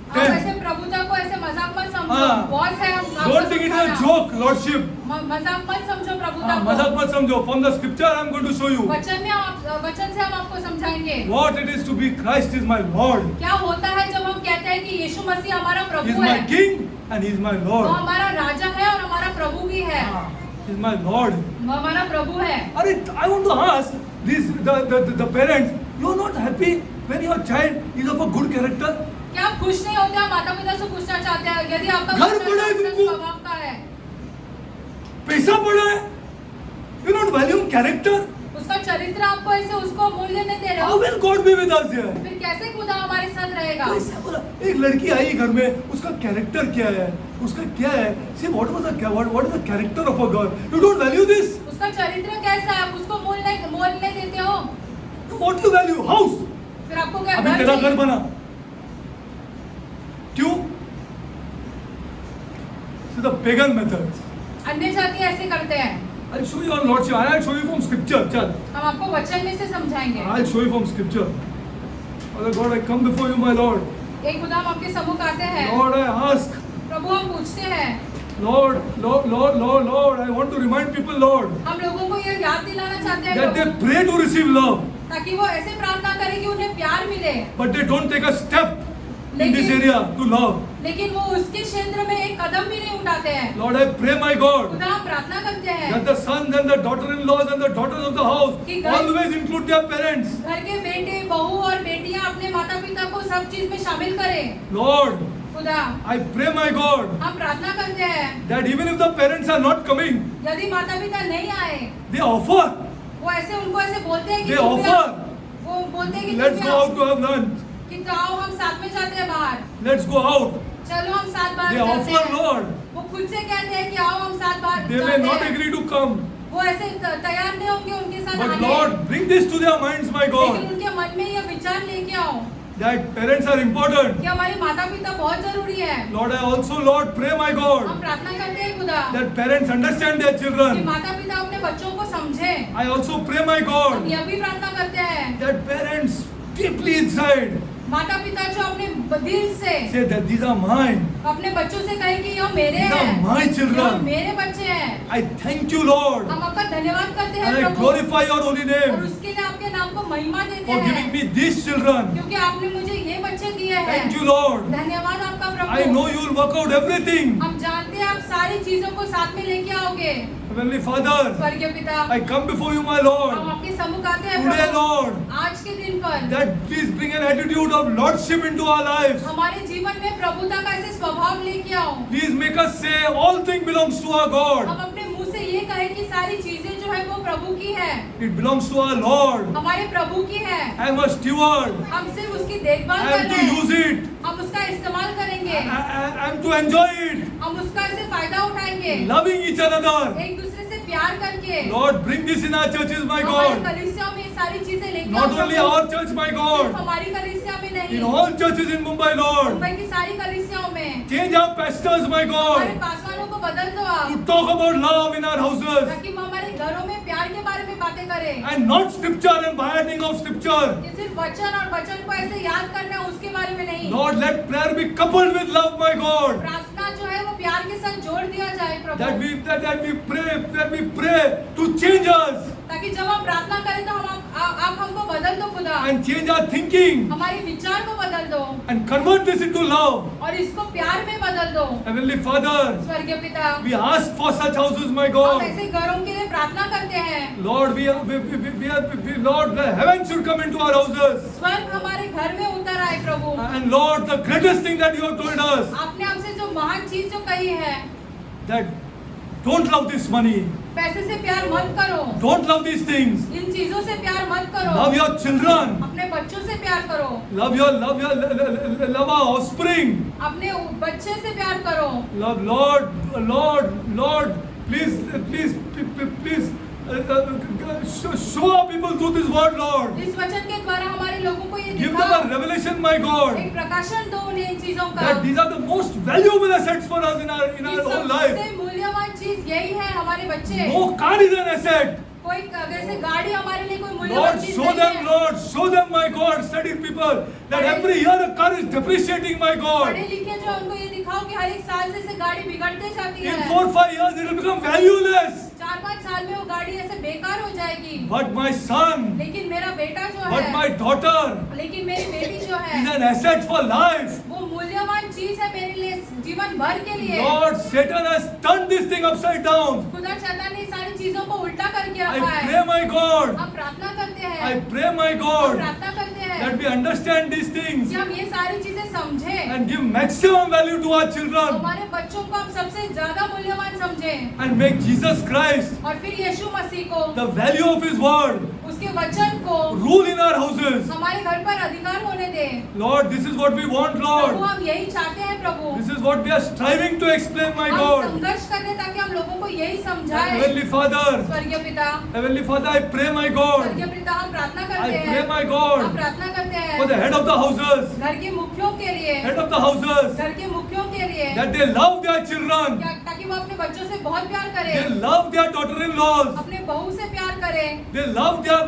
आप ऐसे प्रभुता को ऐसे मजाक मत समझो। हाँ। बहुत है हम आपको Don't think it is a समझाना। joke, Lordship. मजाक मत समझो प्रभुता हाँ, को। मजाक मत समझो। From the scripture, I'm going to show you वचन से हम आपको समझाएंगे what it is to be Christ is my Lord. क्या होता है जब हम कहते हैं कि यीशु मसीह हमारा He is प्रभु my है। King and He is my वो Lord. हमारा राजा है और हमारा प्रभु भी है। हाँ, He is my Lord. वो हमारा प्रभु है। अरे, I want to ask the parents, you are not happy when your child is of a good character? क्या आप खुश नहीं होते? आप माता पिता से पूछना चाहते हैं यदि आपका घर बच्चा पड़ा है अच्छा तुमको? स्वभाव का है, पैसा पड़ा है, you not value character? उसका चरित्र आपको ऐसे उसको मूल्य नहीं दे रहे How हो, will God be with us here? फिर कैसे खुदा हमारे साथ रहेगा? ऐसा बोला, एक लड़की आई घर में, उसका कैरेक्टर क्या है, उसका क्या है? See, what is the character of a girl? You don't value this. उसका चरित्र कैसा है? आप उसको मोल नहीं देते हो। What you value? House. फिर आपको क्या अभी घर तेरा घर चाहिए? बना, क्यों? See, the pagan methods. अन्य जाति ऐसे करते हैं। I'll show you on Lordship. I'll show you from scripture. चल. हम आपको वचन में से समझाएंगे। I'll show you from scripture. Father God, I come before you, my Lord. एक खुदा हम आपके सम्मुख आते हैं। Lord, I ask. प्रभु हम पूछते हैं। Lord, I want to remind people, Lord, हम लोगों को ये याद दिलाना चाहते हैं that they Prabhu, pray to receive love, ताकि वो ऐसे प्रार्थना करें कि उन्हें प्यार मिले, but they don't take a step in this लेकिन- area to love. लेकिन वो उसके क्षेत्र में एक कदम भी नहीं उठाते हैं। Lord, I pray, my God, खुदा हम प्रार्थना करते हैं that the sons and the daughter-in-laws and the daughters of the house कि घर- always include their parents. घर के बेटे बहू और बेटियां अपने माता पिता को सब चीज में शामिल करें। Lord, खुदा I pray, my God, हम प्रार्थना करते हैं that even if the parents are not coming, यदि माता पिता नहीं आए, they offer. वो ऐसे उनको ऐसे बोलते हैं कि They तुम भी offer. आओ। वो बोलते हैं कि Let's तुम भी go आओ, out to have lunch. कि तो आओ हम साथ में जाते हैं बाहर, Let's go out. चलो हम साथ बाहर They जाते offer, हैं। Lord. वो खुद से कहते हैं कि आओ हम साथ बाहर They may जाते not हैं। agree to come. वो ऐसे तैयार नहीं होंगे उनके साथ But आने, Lord, bring this to their minds, my लेकिन God, उनके मन में ये विचार लेके आओ that parents are important. कि हमारे माता पिता बहुत जरूरी है। Lord, I also, Lord, pray, my हम God, प्रार्थना करते हैं खुदा that parents understand their कि children. माता पिता अपने बच्चों को समझे। I also pray, my हम God, यह भी प्रार्थना करते हैं that parents deeply inside माता पिता जो अपने दिल से say that these are mine. अपने बच्चों से कहे कि यह मेरे These are हैं, my यह children. मेरे बच्चे हैं। I thank you, Lord, हम आपका धन्यवाद करते हैं and I Prabhu, glorify your holy और name उसके लिए आपके नाम को महिमा देते for giving हैं, me these children. क्योंकि आपने मुझे ये बच्चे दिए हैं। Thank you, Lord. धन्यवाद आपका I Prabhu. know you will work out everything. हम जानते हैं आप सारी चीजों को साथ में लेके आओगे। Heavenly Father, स्वर्गीय पिता, I come before you, my हम Lord, आपके सम्मुख आते हैं today, प्रभु, Lord, आज के दिन पर that please bring an attitude of lordship into our lives. हमारे जीवन में प्रभुता का ऐसे स्वभाव लेके आओ। Please make us say all things belongs to our हम God. अपने मुंह से ये कहे कि सारी चीजें जो है वो प्रभु की है, It belongs to our Lord. हमारे प्रभु की है। I am a steward. हम सिर्फ उसकी देखभाल I कर am रहे to हैं, use it. हम उसका इस्तेमाल करेंगे, I am to enjoy it. हम उसका ऐसे फायदा उठाएंगे, Loving each another. एक दूसरे से प्यार करके। Lord, bring this in our churches, my हमारे God. कलीसिया में ये सारी चीजें लेके आओ Not only Prabhu. our church, my सिर्फ God. हमारी कलीसिया में नहीं, In all churches in Mumbai, Lord. Mumbai की सारी कलीसियाओं में Change our pastors, my हमारे God, पासवानों को बदल दो आप, to talk about love in our houses ताकि हम हमारे घरों में प्यार के बारे में बातें करें, and not scripture and binding of scripture. कि सिर्फ वचन और वचन को ऐसे याद करना है उसके बारे में नहीं। Lord, let prayer be coupled with love, my God. प्रार्थना जो है वो प्यार के साथ जोड़ दिया जाए That Prabhu, we pray to change us ताकि जब हम प्रार्थना करें तो आप हमको बदल दो खुदा, and change our thinking हमारे विचार को बदल दो and convert this into love. और इसको प्यार में बदल दो। Heavenly Father, स्वर्गीय पिता, we ask for such houses, my हम God. ऐसे घरों के लिए प्रार्थना करते हैं। Lord, Lord, the heaven should come into our houses. स्वर्ग हमारे घर में उतर आए प्रभु, And Lord, the greatest thing that you have told us, आपने हमसे जो महान चीज जो कही है that don't love this money, पैसे से प्यार मत करो, Don't love these things. इन चीजों से प्यार मत करो, Love your children. अपने बच्चों से प्यार करो, Love our offspring. अपने बच्चे से प्यार करो। Love Lord. Please. Show our people through this word, Lord. इस वचन के द्वारा हमारे लोगों को ये Give them दिखाओ, a revelation, my God, एक प्रकाशन दो उन्हें इन चीजों का। that these are the most valuable assets for us in our whole life. सबसे मूल्यवान चीज यही है हमारे बच्चे। No car is an asset. कोई जैसे गाड़ी हमारे लिए कोई Lord, मूल्यवान चीज show नहीं them, है। Lord, show them, my God, study people, that every year a car is depreciating, my God. पढ़े लिखे जो उनको ये दिखाओ कि हर एक साल से गाड़ी बिगड़ते जाती In है। 4-5 years, it will become valueless. 4-5 साल में वो गाड़ी ऐसे बेकार हो जाएगी। But my son, लेकिन मेरा बेटा जो but है, my daughter लेकिन मेरी बेटी जो is है, an asset for life. वो मूल्यवान चीज है मेरे लिए जीवन भर के लिए। Lord, Satan has turned this thing upside down. खुदा शैतान ने सारी चीजों को उल्टा करके I रखा pray, है। my God, हम प्रार्थना करते I हैं, pray, my हम God, प्रार्थना करते हैं that we understand these things कि हम ये सारी चीजें समझें, and give maximum value to our children हमारे बच्चों को हम सबसे ज्यादा मूल्यवान समझें and make Jesus Christ, और फिर यीशु मसीह को, the value of His word, उसके वचन को rule in our houses. हमारे घर पर अधिकार होने दे। Lord, this is what we want, Prabhu Lord. हम यही चाहते हैं प्रभु, This is what we are striving to explain, my हम God. संघर्ष करने ताकि हम लोगों को यही समझाएं। Heavenly Father, स्वर्गीय पिता, Heavenly Father, I pray, my God, स्वर्गीय पिता हम प्रार्थना I करते pray, हैं, my हम God, प्रार्थना करते for the हैं head of the houses, घर के मुखियों के लिए, head of the houses, घर के मुखियों के लिए, that they love their children, ताकि वो अपने बच्चों से बहुत प्यार they करें, love their daughter-in-laws, अपने बहू से प्यार करें, they love their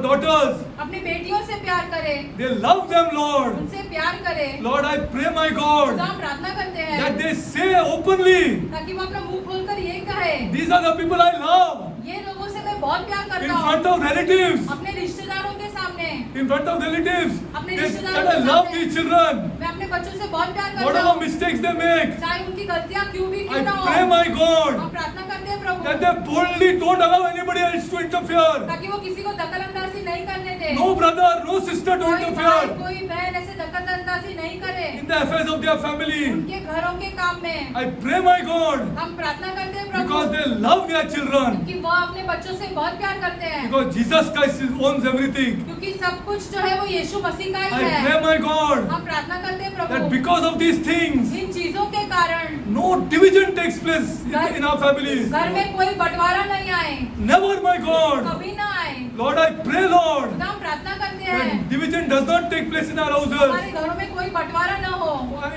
daughters, अपने बेटियों से प्यार करें, they love them, Lord. उनसे प्यार करें। Lord, I pray, my खुदा God, हम प्रार्थना करते हैं that they say openly, ताकि वो अपना मुंह खोलकर ये कहे, these are the people I love, ये लोगों से मैं बहुत प्यार in करता front हूँ, of relatives, अपने रिश्तेदारों के सामने, in front of relatives, अपने that रिश्तेदारों I के love सामने। these children, मैं अपने बच्चों से बहुत प्यार करता whatever हूँ, mistakes they make. चाहे उनकी गलतियाँ क्यों भी I क्यों ना pray, हो। my हम God, प्रार्थना करते हैं प्रभु that they boldly don't allow anybody else to interfere. ताकि वो किसी को दखलअंदाजी नहीं करने दे, No brother, no sister to कोई भाई interfere कोई बहन ऐसे दखलअंदाजी नहीं करे in the affairs of their family. उनके घरों के काम में। I pray, my God, हम प्रार्थना करते हैं प्रभु because they love their children, कि वो अपने बच्चों से बहुत प्यार करते हैं, because Jesus Christ owns everything. क्योंकि सब कुछ जो है वो यीशु मसीह का ही I pray, है। my God, हम प्रार्थना करते हैं that Prabhu because of these things, इन चीजों के कारण no division takes place in our families. घर में कोई बंटवारा नहीं आए, Never, my God. कभी ना आए। Lord, I pray, Lord, खुदा हम प्रार्थना करते हैं that division does not take place in our houses हमारे घरों में कोई बंटवारा न हो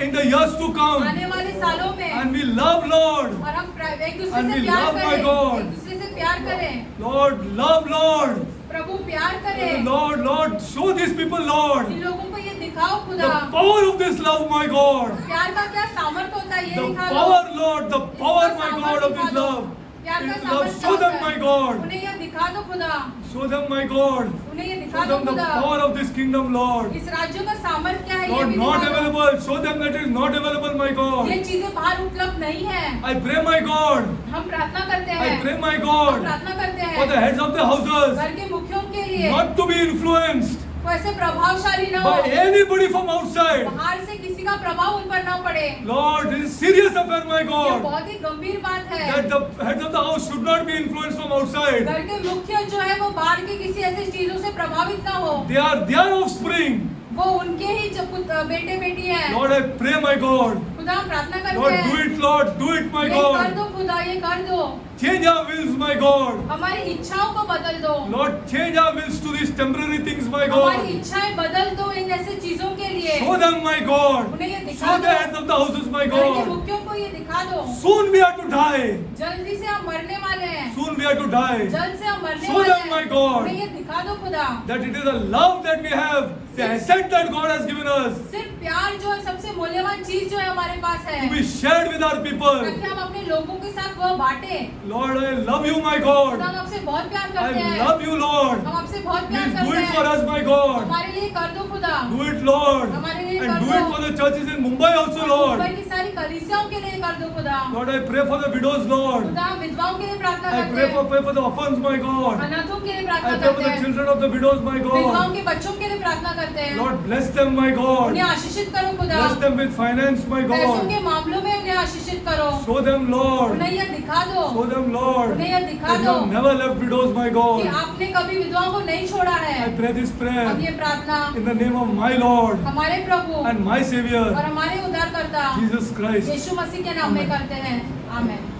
in the years to come. आने वाले सालों में, And we love, Lord. और हम एक दूसरे And से we प्यार love, my करें, God. एक दूसरे से प्यार करें, Lord, love, Lord. प्रभु प्यार करें। Lord, show these people, Lord, इन लोगों को ये दिखाओ the खुदा, power of this love, my God. प्यार का क्या सामर्थ्य होता है ये The दिखा दो। power, Lord, the power, इसका my God, of सामर्थ्य this दिखा दो। love. प्यार का This love, सामर्थ्य show them, होता my है। God. उन्हें ये दिखा दो खुदा, Show them, my God. उन्हें ये Show दिखा दो them the खुदा, power of this kingdom, Lord. इस राज्य का सामर्थ्य क्या है ये Lord, भी not दिखा दो। available. Show them that it is not available, my ये God. चीजें बाहर उपलब्ध नहीं है। I pray, my God. हम प्रार्थना करते I हैं, pray, my हम God, प्रार्थना करते for the हैं heads of the houses घर के मुखियों के लिए not to be influenced वो ऐसे प्रभावशाली न हो, by anybody from outside. बाहर से किसी का प्रभाव उन पर न पड़े। Lord, this is serious affair, my ये God. बहुत ही गंभीर बात है। That the heads of the house should not be influenced from outside. घर के मुख्य जो है वो बाहर के किसी ऐसी चीजों से प्रभावित ना हो, They are their offspring. वो उनके ही बेटे बेटी हैं। Lord, I pray, my God. खुदा हम प्रार्थना करते Lord, हैं, do it, Lord. Do it, my ये कर God. दो खुदा, ये कर दो, Change our wills, my God. हमारी इच्छाओं को बदल दो, Lord, change our wills to these temporary things, my हमारी God. इच्छाएं बदल दो इन ऐसे चीजों के लिए। Show them, my God. उन्हें ये दिखा Show दो, the heads of the houses, my घर के God. मुखियों को ये दिखा दो, Soon we are to die. जल्दी से हम मरने वाले हैं, Soon we are to die. जल्द से हम मरने Show वाले them, my हैं। God. उन्हें ये दिखा दो खुदा, That it is a love that we have, the asset that God has given us, सिर्फ प्यार जो है सबसे मूल्यवान चीज जो है हमारे पास है, to be shared with our people. ताकि हम अपने लोगों के साथ वो बांटे। Lord, I love you, my खुदा God. हम आपसे बहुत प्यार I करते हैं, love you, Lord. हम आपसे बहुत प्यार Please do करते it for हैं, us, my God. हमारे लिए कर दो खुदा, Do it, Lord. हमारे लिए And कर do दो। it for the churches in Mumbai also, Lord. Mumbai की सारी कलीसियाओं के लिए कर दो खुदा। Lord, I pray for the widows, Lord. खुदा विधवाओं के लिए प्रार्थना I करते हैं, pray for the orphans, my God. अनाथों के लिए I प्रार्थना pray for करते the हैं, children of the widows, my विधवाओं God. के बच्चों के लिए प्रार्थना करते हैं। Lord, bless them, my God. उन्हें आशीषित करो खुदा, Bless them with finance, my पैसों God. के मामलों में उन्हें आशीषित करो, Show them, Lord. उन्हें यह दिखा दो, Show them, Lord. उन्हें यह दिखा That you दो have never left widows, my कि God. आपने कभी विधवाओं को नहीं छोड़ा है। I pray this अब prayer ये प्रार्थना in the name of my Lord हमारे प्रभु and my और Savior, हमारे उद्धारकर्ता Jesus Christ. यीशु मसीह के नाम में Amen. करते हैं, आमेन।